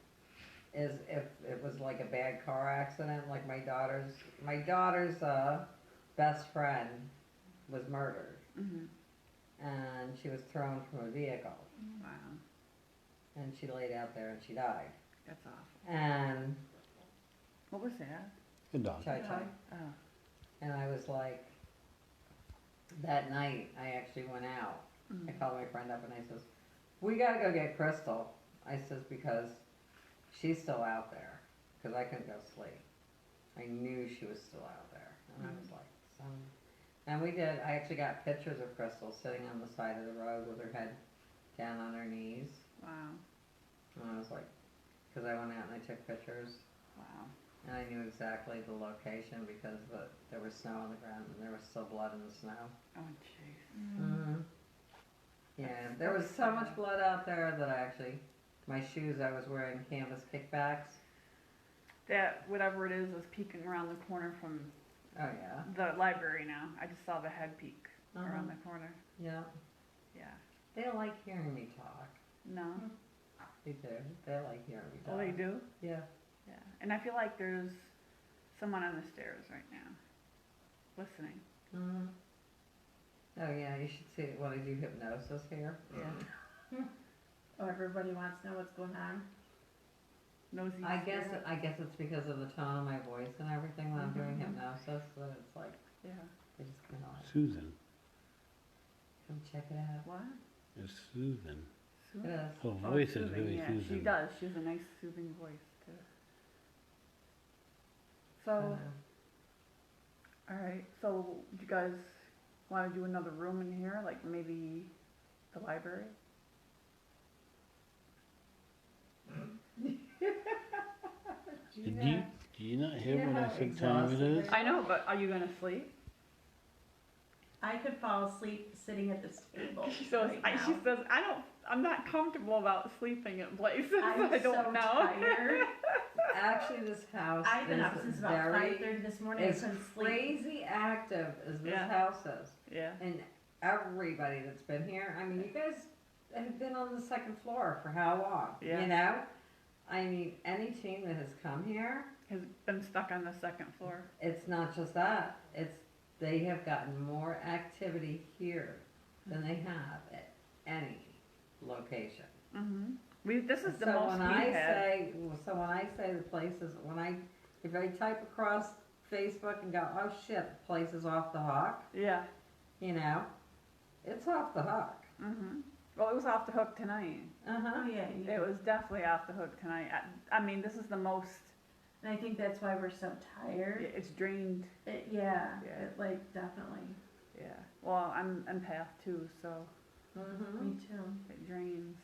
is if it was like a bad car accident, like my daughter's best friend was murdered, Mm-hmm. and she was thrown from a vehicle, Wow. and she laid out there and she died. That's awful. And What was that? Good dog. Chai Chai. Oh. And I was like, that night I actually went out. I called my friend up and I says, we gotta go get Crystal. I says, because she's still out there. Because I couldn't go sleep. I knew she was still out there. And I was like, son. And we did. I actually got pictures of Crystal sitting on the side of the road with her head down on her knees. Wow. And I was like, because I went out and I took pictures. Wow. And I knew exactly the location because there was snow on the ground and there was still blood in the snow. Oh jeez. Mm-hmm. Yeah, there was so much blood out there that my shoes, I was wearing canvas kickbacks. That whatever it is was peeking around the corner from Oh yeah. the library now. I just saw the head peek Uh-huh. around the corner. Yeah. Yeah. They like hearing me talk. No. They do. They like hearing me talk. Oh, they do? Yeah. Yeah. And I feel like there's someone on the stairs right now listening. Mm-hmm. Oh yeah, you should see when I do hypnosis here. Yeah. Oh, everybody wants to know what's going on. Nosy I guess spirit. it's because of the tone of my voice and everything when I'm doing Mhm. hypnosis that it's like Yeah. they just kind of like Susan. come check it out. What? It's Susan. It is. Her Oh, voice is soothing, really yeah. Susan. She does. She has a nice soothing voice too. So, all right. So, do you guys want to do another room in here, like maybe the library? Did You not here You when know I how said time it exhausted is? I I know, but are you gonna sleep? I could fall asleep sitting at this table She says, right now. she says, I'm not comfortable about sleeping in places. I'm I don't so know. tired. Actually, this house I've been up is since about very, 5:30 this morning. I as couldn't sleep. crazy active as this Yeah. house is. Yeah. And everybody that's been here, I mean, you guys have been on the second floor for how long? Yeah. You know? I mean, any team that has come here, Has been stuck on the second floor. it's not just that. They have gotten more activity here than they have at any location. Mm-hmm. This is the So most when we've had. So when I say the places, if I type across Facebook and go, oh shit, the place is off the hook, Yeah. you know, it's off the hook. Mm-hmm. Well, it was off the hook tonight. Oh yeah, It was definitely off the hook tonight. I mean, this is the most. and I think that's why we're so tired. It's drained. Yeah, Yeah. it, like definitely. Yeah. Well, I'm empath too, so Mm-hmm. Me too. it drains.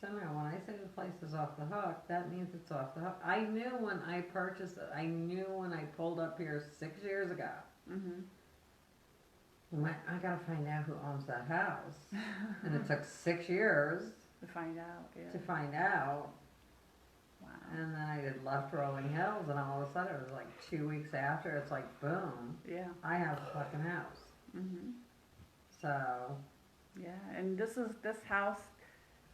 So now, when I say the place is off the hook, that means it's off the hook. I knew when I purchased it. I knew when I pulled up here 6 years ago. Mm-hmm. I gotta find out who owns that house. And it took 6 years To find out. Yeah. to find out. Wow. And then I did Left Rolling Hills, and all of a sudden it was like 2 weeks after, it's like, boom, Yeah. I have a fucking house. Mm-hmm. So, Yeah. And this house,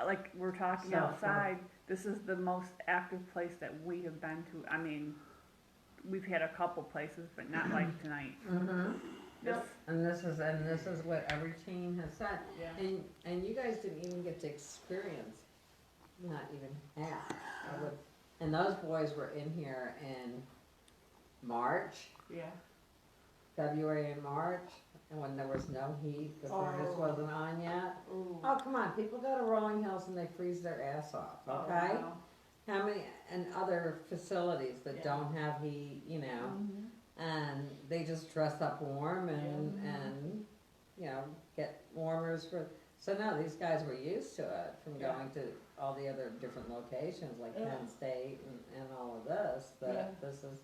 like we're talking So, outside, this is the most active place that we have been to. I mean, we've had a couple places, but not like tonight. This, and this is what every team has said. yeah. And you guys didn't even get to experience, not even half. And those boys were in here in March, Yeah. February and March, and when there was no heat, the furnace Oh. wasn't on yet. Ooh. Oh, come on, people go to Rolling Hills and they freeze their ass off, Oh, okay? wow. How many, and other facilities that Yeah. don't have heat, you know, Mhm. and they just dress up warm and, you know, get warmers for, so no, these guys were used to it from Yeah. going to all the other different locations like Yeah. Penn State and all of this, Yeah. that this is,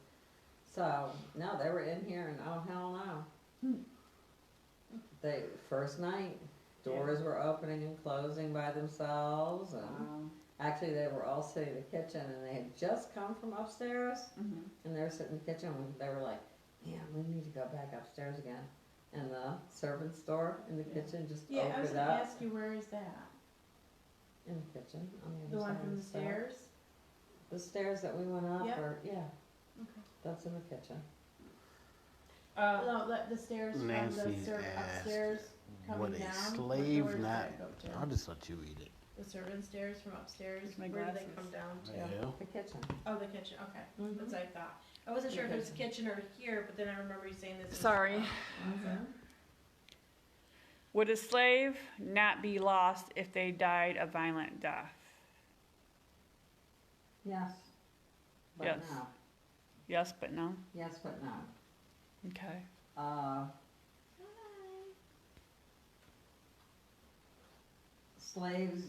so, no, they were in here and oh, hell no. They, first night, doors were opening and closing by themselves and Wow. actually they were all sitting in the kitchen and they had just come from upstairs Mhm. and they were sitting in the kitchen and they were like, yeah, we need to go back upstairs again. And the servant's door in the kitchen just Yeah, I was opened gonna up. ask you, where is that? In the kitchen, on the The other one side from of the stairs. stairs? The stairs that we went up Yep. or, yeah, Okay. that's in the kitchen. No, the stairs from the Nancy's upstairs What coming a down. slave What doors not. did that go to? I'll just let you eat it. The servant stairs from upstairs, Here's my where do they glasses. come down to? Yeah. The kitchen. Oh, the kitchen, okay, Mhm. that's what I thought. I wasn't sure if it was kitchen or here, but then I remember you saying this. was- Sorry. Mhm. Would a slave not be lost if they died a violent death? Yes. But Yes. no. Yes, but no. Yes, but no. Okay. Slaves,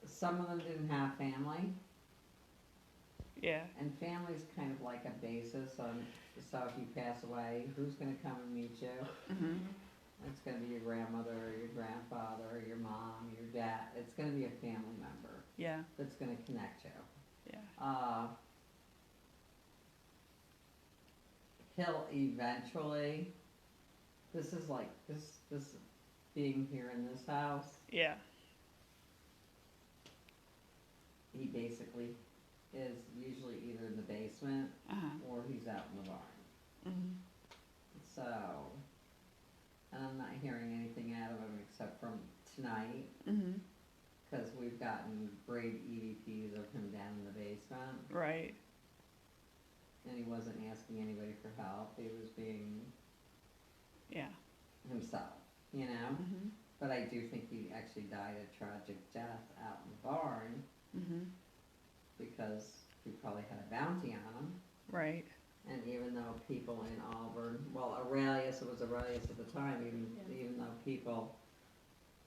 some of them didn't have family, Yeah. and family's kind of like a basis on, so if you pass away, who's gonna come and meet you? Mhm. It's gonna be your grandmother, or your grandfather, or your mom, your dad, it's gonna be a family member Yeah. that's gonna connect you. Yeah. He'll eventually, this is like, this being here in this house, Yeah. he basically is usually either in the basement Uh-huh. or he's out in the barn. Mhm. So, and I'm not hearing anything out of him except from tonight, Mhm. cause we've gotten great EVPs of him down in the basement, Right. and he wasn't asking anybody for help, he was being Yeah. himself, you know? Mhm. But I do think he actually died a tragic death out in the barn, Mhm. because we probably had a bounty on him. Right. And even though people in Auburn, well, Aurelius, it was Aurelius at the time, Yeah. even though people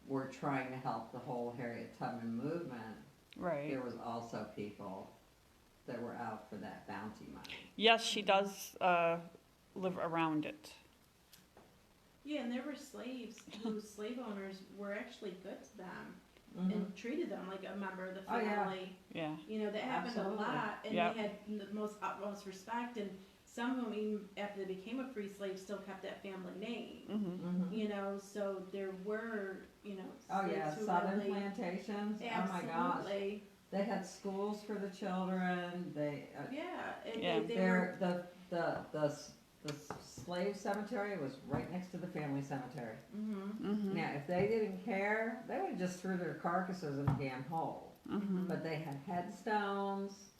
were trying to help the whole Harriet Tubman movement, Right. there was also people that were out for that bounty money. Yes, she does live around it. Yeah, and there were slaves whose slave owners were actually good to them Mhm. and treated them like a member of the Oh, yeah. family. Yeah. You know, that happened Absolutely. a lot, and Yep. they had the most utmost respect, and some of them, even after they became a free slave, still kept that family name. Mm-hmm. Mhm. You know, so there were, you know, Oh slaves yeah, who southern really, plantations. Oh my gosh, absolutely, they had schools for the children. They yeah, and Yeah. they were, the slave cemetery was right next to the family cemetery. Mm-hmm. Now, if they didn't care, they would just threw their carcasses in a damn hole. Mm-hmm. But they had headstones,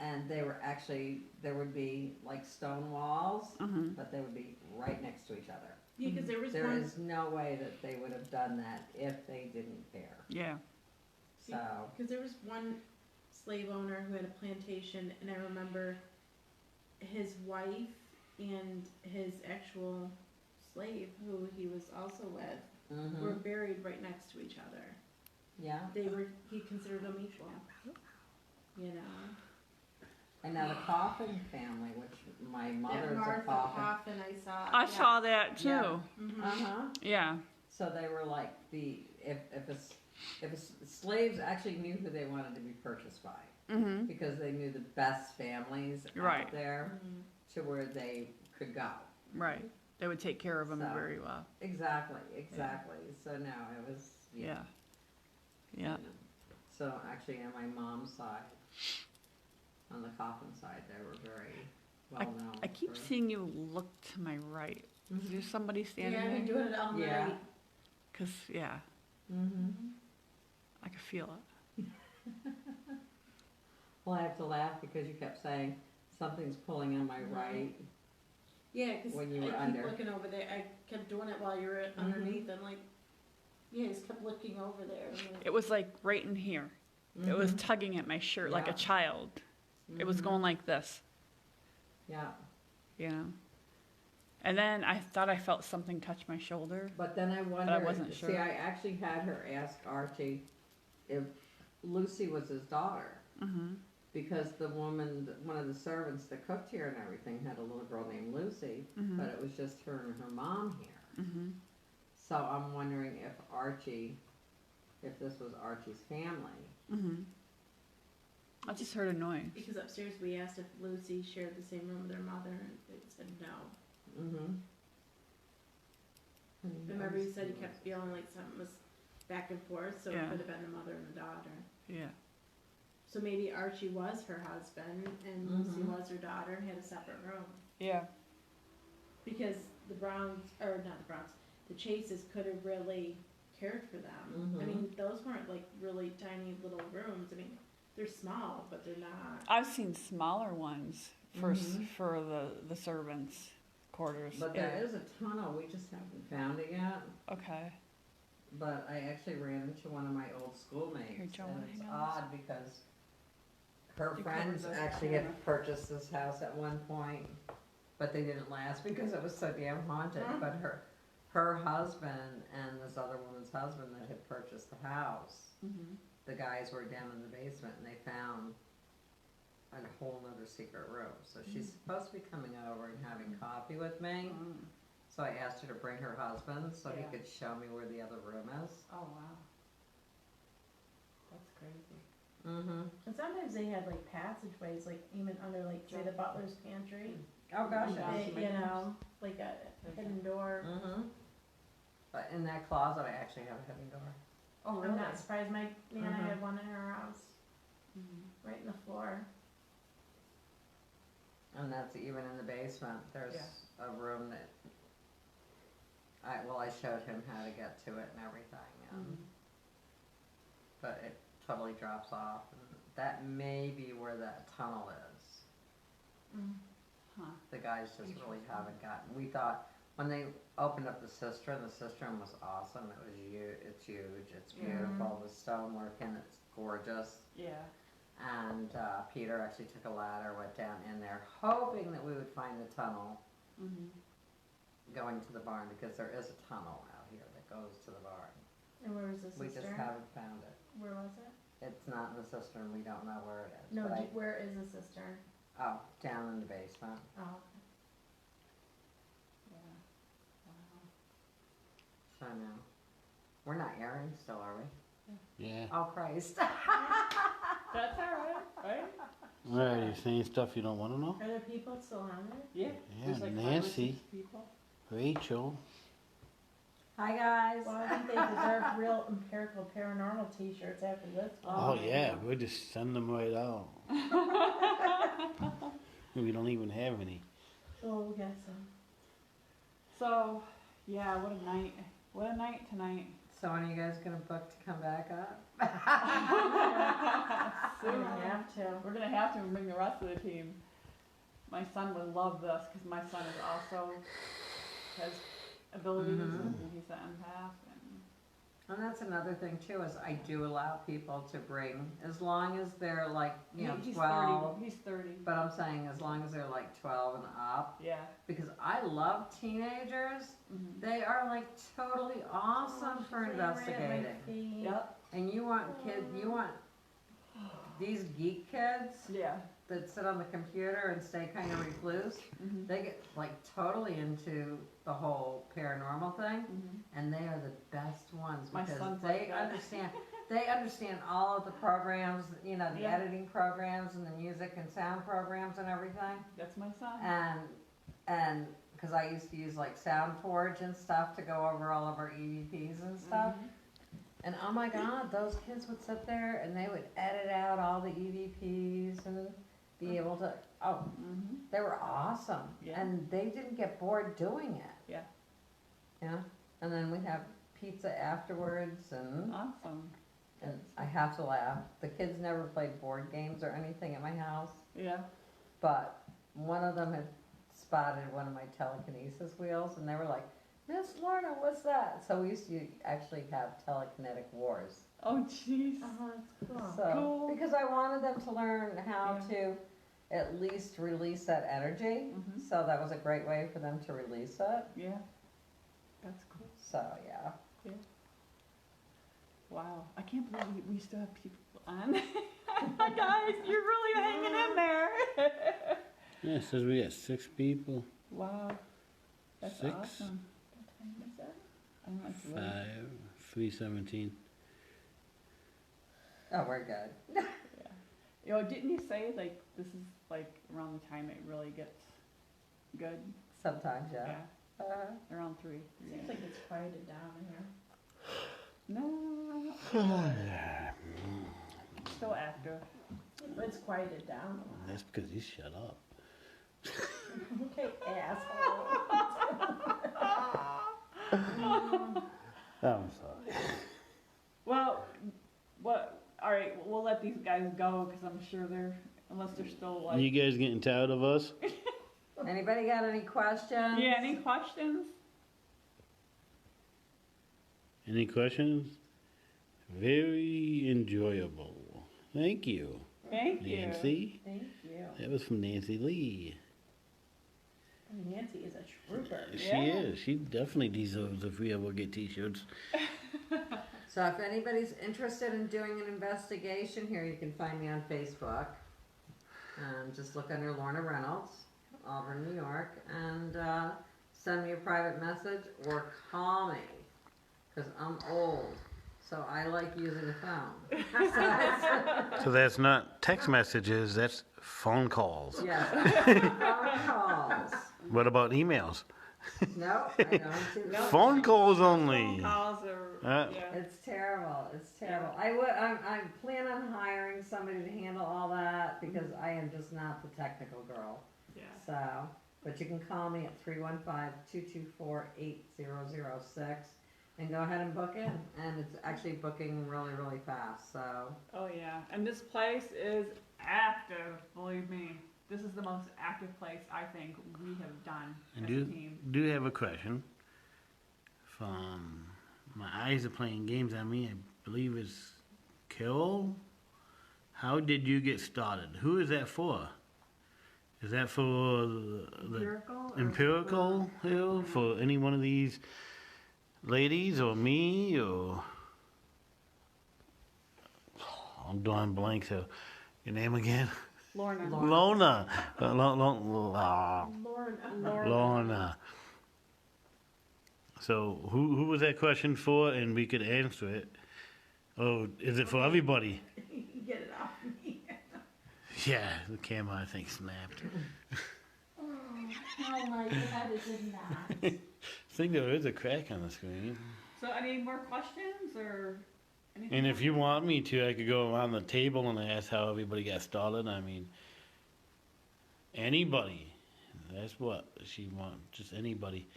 and they were actually, there would be like stone walls, Mm-hmm. but they would be right next to each other. because there was There one, is no way that they would have done that if they didn't care. Yeah. So, because there was one slave owner who had a plantation, and I remember his wife and his actual slave, who he was also with, were mhm. buried right next to each other. Yeah. He considered them equal, you know. And now the Coffin family, which my That mother's a Martha Coffin. Coffin, I saw. I saw that too. Yeah. Mhm. Uh-huh. Yeah. So they were like if slaves actually knew who they wanted to be purchased by, Mm-hmm. because they knew the best families Right. out there Mhm. to where they could go. Right. They would take care of them So- very well. Exactly. So no, it was Yeah. Yeah. So actually, on my mom's side, on the Coffin side, they were very well known. I keep for- seeing you look to my right. Is there somebody standing Yeah, I've been there? doing it all Yeah. night. Cause yeah, Mhm. I could feel it. Well, I have to laugh because you kept saying something's pulling on my right. Yeah, because When you I were keep under. looking over there. I kept doing it while you were underneath. I'm like, yeah, I just kept looking over there. I'm like, It was like right in here. It was tugging at my shirt like a Yeah. child. It was Mhm. going like this, Yeah, you know. And then I thought I felt something touch my shoulder. but then I wondered. wasn't See, sure. I actually had her ask Archie if Lucy was his daughter. Mm-hmm. Because the woman, one of the servants that cooked here and everything, had a little girl named Lucy, Mm-hmm. but it was just her and her mom here. Mm-hmm. So I'm wondering if this was Archie's family. Mm-hmm. I just heard a noise. because upstairs we asked if Lucy shared the same room with her mother, and they said no. Mm-hmm. Remember you said you kept feeling like something was back and forth, so Yeah. it could have been the mother and the daughter. Yeah. So maybe Archie was her husband and Lucy Mhm. was her daughter and had a separate room. Yeah. Because the Browns, or not the Browns, the Chases could have really cared for them. I Mhm. mean, those weren't like really tiny little rooms. I mean, they're small, but they're not. I've seen smaller ones for Mhm. for the servants' quarters. But yeah. there is a tunnel, we just haven't found it yet. Okay. But I actually ran into one of my old schoolmates, Here, Joe, and it's hang on. odd because her You friends covered the actually camera. had purchased this house at one point, but they didn't last because it was so damn haunted. Huh? But her husband and this other woman's husband that had purchased the house, Mm-hmm. the guys were down in the basement and they found a whole nother secret room. So she's supposed to be coming over and having coffee with me. So I asked her to bring her husband so Yeah. he could show me where the other room is. Oh, wow. That's crazy. Mm-hmm. And sometimes they had like passageways, like even under like, say, the butler's pantry. Oh, gosh, They- yeah. you know, like a hidden door. Mm-hmm. But in that closet, I actually have a hidden door. Oh, I'm not surprised. My Nana Mhm. had one in her house, right in the floor. And that's even in the basement. There's a room that I showed him how to get to it and everything. But it totally drops off. And that may be where that tunnel is. Huh. The guys just really haven't gotten. We thought when they opened up the cistern was awesome. It was it's huge, it's beautiful. The stonework in it's gorgeous. Yeah. And Peter actually took a ladder, went down in there, hoping that we would find the tunnel going to the barn, because there is a tunnel out here that goes to the barn. And where was the We just cistern? haven't found it. Where was it? it's not in the cistern, we don't know where it is. No, but where is the cistern? oh, down in the basement. Oh, Yeah. Wow. So no. We're not airing still, are we? Yeah. Oh, Christ. That's alright, right? Alright, you saying stuff you don't want to know? are there people still on there? Yeah. Yeah, There's like 5 or 6 Nancy. people. Rachel. Hi, guys. Well, I think they deserve real Empirical Paranormal t-shirts after this one. Oh, yeah, we'll just send them right out. We don't even have any. Oh, we got some. So, yeah, what a night. What a night tonight. So when are you guys gonna book to come back up? We're gonna have to. We're gonna have to bring the rest of the team. My son would love this because my son is also has abilities and he's an empath And that's another thing too, is I do allow people to bring, as long as they're like, you know, he's 12. 30. He's 30. But I'm saying as long as they're like 12 and up, Yeah. because I love teenagers. Mm-hmm. They are like totally awesome for investigating. Yep. And you want these geek kids Yeah. that sit on the computer and stay kind of recluse. Mm-hmm. They get like totally into the whole paranormal thing, Mm-hmm. and they are the best ones My because son's they like that. understand. They understand all of the programs, you know, the Yeah. editing programs and the music and sound programs and everything. That's my son. And because I used to use like SoundForge and stuff to go over all of our EVPs and stuff. Mhm. And oh my God, those kids would sit there and they would edit out all the EVPs and be able to. Oh, Mm-hmm. they were awesome, Yeah. and they didn't get bored doing it. Yeah. Yeah, and then we'd have pizza afterwards, and Awesome. I have to laugh. The kids never played board games or anything at my house, Yeah. but one of them had spotted one of my telekinesis wheels, and they were like, "Miss Lorna, what's that?" So we used to actually have telekinetic wars. Oh, jeez. Oh, that's cool. So Cool. because I wanted them to learn how Yeah. to at least release that energy. Mhm. So that was a great way for them to release it. Yeah. That's cool. So yeah. Wow. I can't believe we still have people on. Guys, you're really hanging in there. Yeah, it says we got 6 people. Wow. That's 6, awesome. What time is that? I don't know, it's late. 5, 3:17. Oh, we're good. You know, didn't you say like this is like around the time it really gets good? Sometimes, yeah. Around 3. Seems like it's quieted down in here. No. Still active. But it's quieted down. That's because you shut up. Okay, asshole. I'm sorry. Well, what? All right, we'll let these guys go because I'm sure they're unless they're still like. You guys getting tired of us? Anybody got any questions? Yeah. Any questions? Any questions? Very enjoyable. Thank you, Thank you. Nancy. Thank you. That was from Nancy Lee. Nancy is a trooper. She Yeah. is. She definitely deserves if we ever get t-shirts. So if anybody's interested in doing an investigation here, you can find me on Facebook. Just look under Lorna Reynolds, Auburn, New York, and send me a private message or call me, because I'm old. So I like using the phone. So that's not text messages, that's phone calls. Yes, phone calls. What about emails? No, I don't do that. Phone calls Phone only. calls or Uh, yeah. It's terrible. It's terrible. I plan on hiring somebody to handle all that because I am just not the technical girl. Yeah. So, but you can call me at 315-224-8006 and go ahead and book in. And it's actually booking really, really fast. So, Oh yeah, and this place is active. Believe me, this is the most active place I think we have done I as a do, team. do have a question. From my eyes are playing games on me. I believe it's Carol. How did you get started? Who is that for? Is that for the Empirical. or- Empirical Hill? For any one of these ladies or me or? I'm drawing blank. So, your name again? Lorna. Lorna. Lorna. Lorna. So, who was that question for? And we could answer it. Oh, is it for everybody? Get it off me. Yeah, the camera I think snapped. Oh, how lightheaded is that? I think there is a crack on the screen. So any more questions or anything? And if you want me to, I could go around the table and ask how everybody got started. I mean, anybody. That's what she wants, just anybody.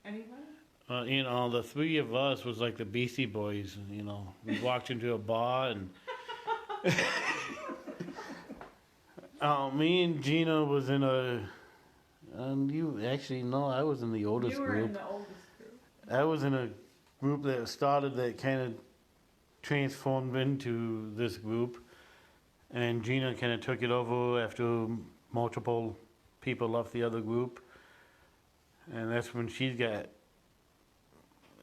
Anybody? You know, the three of us was like the Beastie Boys. You know, we walked into a bar and me and Gina was in a. You actually no, I was in the oldest You were group. in the oldest group. I was in a group that started that kind of transformed into this group, and Gina kind of took it over after multiple people left the other group, and that's when she got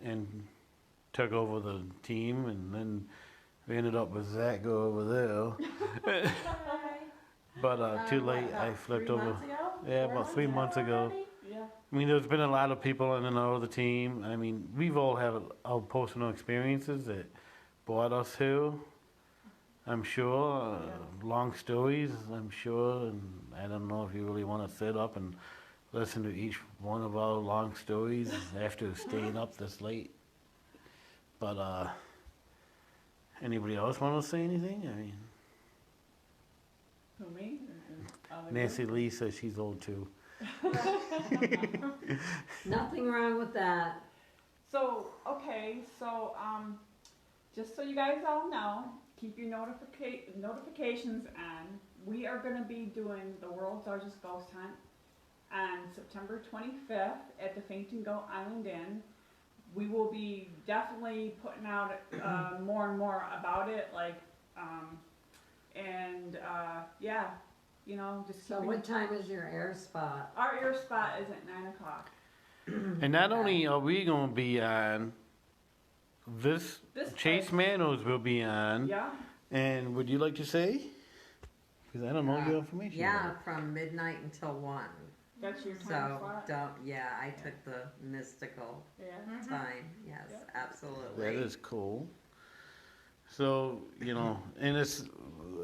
and took over the team, and then we ended up with Zach go over there. But too late, What, I about flipped 3 over. months ago? Yeah, 4 about 3 months ago. already? Yeah. I mean, there's been a lot of people in and out of the team. I mean, we've all had our personal experiences that brought us here. I'm sure, long stories, I'm sure, and I don't know if you really want to sit up and listen to each one of our long stories after staying up this late. But, anybody else want to say anything? I mean, Who, me? Nancy Lee says she's old too. Nothing wrong with that. So, okay, so, just so you guys all know, keep your notifications on. We are gonna be doing the world's largest ghost hunt on September 25th at the Faint and Go Island Inn. We will be definitely putting out, more and more about it, like, yeah, you know, just So keeping- what time is your air spot? Our air spot is at 9 o'clock. And not only are we going to be on, this This Chase place- Manos will be on. Yeah, And would you like to say? Because I don't know your information. Yeah, from midnight until 1. that's your time So slot. I took the mystical Yeah. time. Yes, Yep. absolutely. That is cool. So, you know, and it's,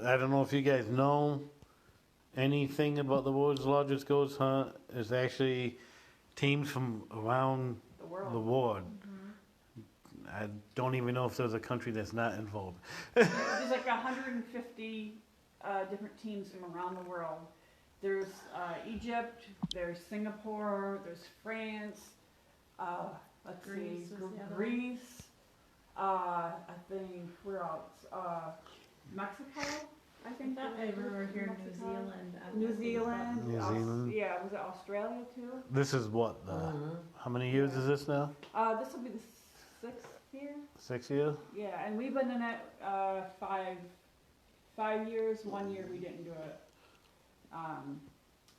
I don't know if you guys know anything about the world's largest ghost hunt. It's actually teams from around The world. the world. I don't even know if there's a country that's not involved. There's like 150 different teams from around the world. There's Egypt, there's Singapore, there's France, let's Greece see, was the other one. Greece, I think, where else? Mexico, I think that They were here in New Mexico. Zealand. New Zealand. New Zealand. Yeah, was it Australia too? This is what, how many years is this now? This will be the 6th year. 6 years? Yeah, and we've been in it 5 years. 1 year we didn't do it,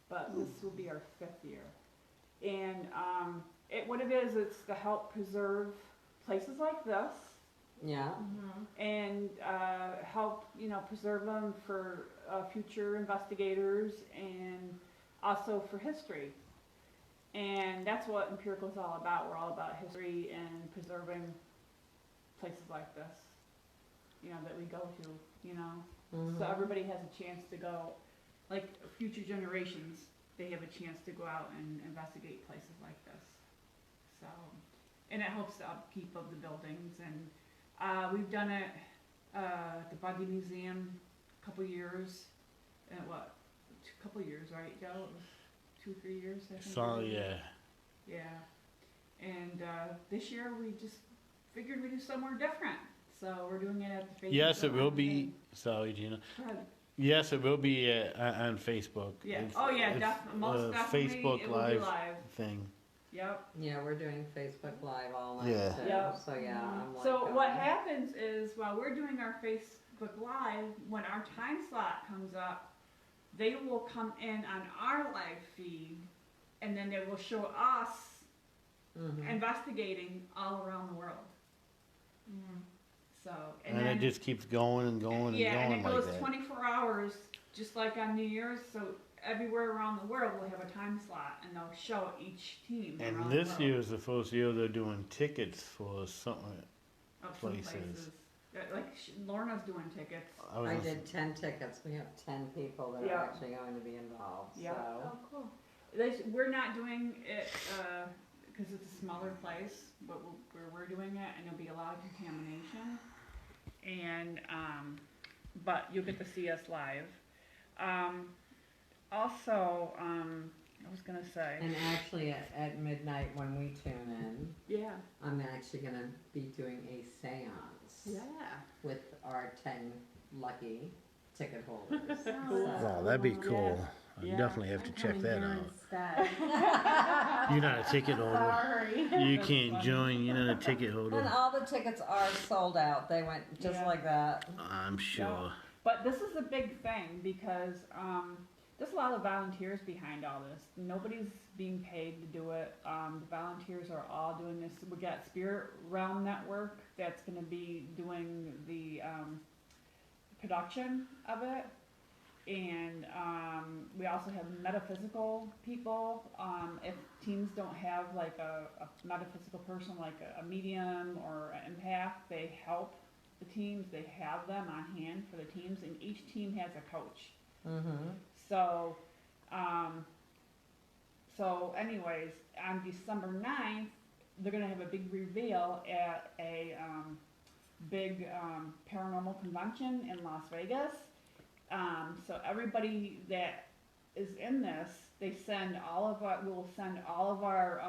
but this will be our 5th year. And what it is, it's to help preserve places like this Yeah. and help preserve them for future investigators and also for history. And that's what Empirical is all about. We're all about history and preserving places like this, that we go to, so everybody has a chance to go, like future generations, they have a chance to go out and investigate places like this. So, and it helps the upkeep of the buildings, and we've done it at the Buggy Museum a couple years, and couple years, right, Joe? It was 2-3 years, I think. So, yeah. Yeah, and this year we just figured we'd do somewhere different, so we're doing it at the Facebook. Yes, it will be. Sorry, Gina. Go ahead. Yes, it will be on Facebook. Yeah. It's- Oh yeah, it's most a definitely. Facebook it will be Live live. thing. Yep. Yeah, we're doing Facebook Live all night Yeah. too. Yep. So yeah, I'm like. So what happens is while we're doing our Facebook Live, when our time slot comes up, they will come in on our live feed, and then they will show us Mhm. investigating all around the world. So, And then, it just keeps going and going and yeah, and going it like goes that. 24 hours, just like on New Year's. So everywhere around the world will have a time slot, and they'll show each team. And around this the world. year is the first year they're doing tickets for something. Of some places. Like Lorna's doing tickets. I did 10 tickets. We have 10 people that Yeah. are actually going to be involved. Yeah. So. Oh, cool. We're not doing it because it's a smaller place, but where we're doing it, and there'll be a lot of contamination. And but you'll get to see us live. Also, I was gonna say. And actually, at midnight when we tune in, Yeah. I'm actually going to be doing a seance Yeah. with our 10 lucky ticket holders. Oh, that'd be cool. I Yeah. definitely have to I'm check coming that here out. instead. You're not a ticket holder. Sorry. You That's can't funny. join. You're not a ticket And holder. all the tickets are sold out. They went just Yeah. like that. I'm sure. But this is a big thing because there's a lot of volunteers behind all this. Nobody's being paid to do it. The volunteers are all doing this. We got Spirit Realm Network that's going to be doing the production of it. And we also have metaphysical people. If teams don't have like a metaphysical person, like a medium or an empath, they help the teams. They have them on hand for the teams, and each team has a coach. Mm-hmm. So, anyways, on December 9th, they're gonna have a big reveal at a big paranormal convention in Las Vegas. So everybody that is in this, we'll send all of our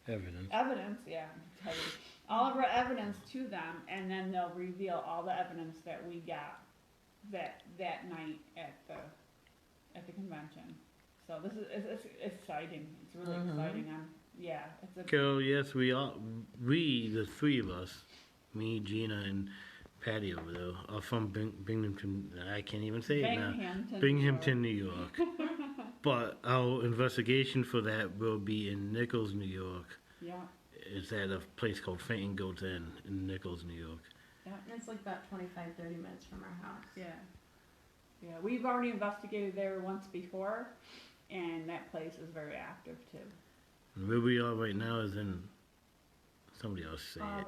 Evidence. evidence, yeah, I'm telling you, all of our evidence to them, and then they'll reveal all the evidence that we got that night at the convention. So this is it's exciting. It's really exciting. It's a Carol, yes, we are. We, the three of us, me, Gina, and Patty over there, are from Binghamton. I can't even say it now. Binghamton, New York. But our investigation for that will be in Nichols, New York. Yeah, It's at a place called Fainting Goat's Inn in Nichols, New York. It's like about 25, 30 minutes from our house. yeah. We've already investigated there once before, and that place is very active too. And where we are right now is in. Somebody else say it.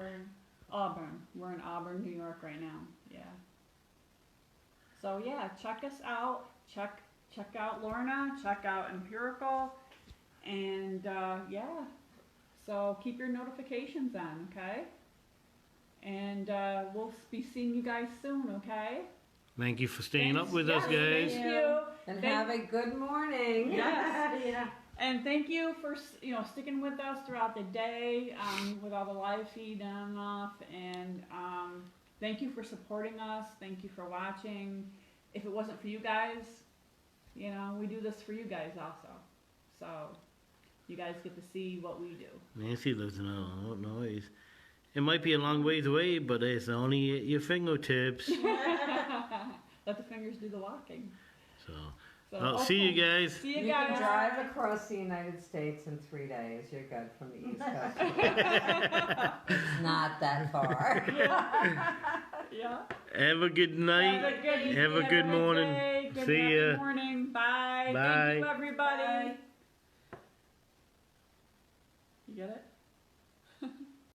Auburn. We're in Auburn, New York right now. Yeah. So yeah, check us out. Check out Lorna. Check out Empirical, and yeah. So keep your notifications on, okay? And we'll be seeing you guys soon, okay? Thank you for staying up with us, Yes, guys. Thank you. And Thank- have a good morning. Yes. Yeah. And thank you for sticking with us throughout the day with all the live feed on and off. And thank you for supporting us. Thank you for watching. If it wasn't for you guys, we do this for you guys also. So you guys get to see what we do. Nancy lives in a noise. It might be a long ways away, but it's only at your fingertips. Let the fingers do the walking. So, So I'll see you guys. See you You guys. can drive across the United States in 3 days. You're good from the East Coast. It's not that far. Yeah. Have a good night. Have a good morning. Day. Good See happy ya. morning. Bye. Bye. Thank you, everybody. Bye. You get it?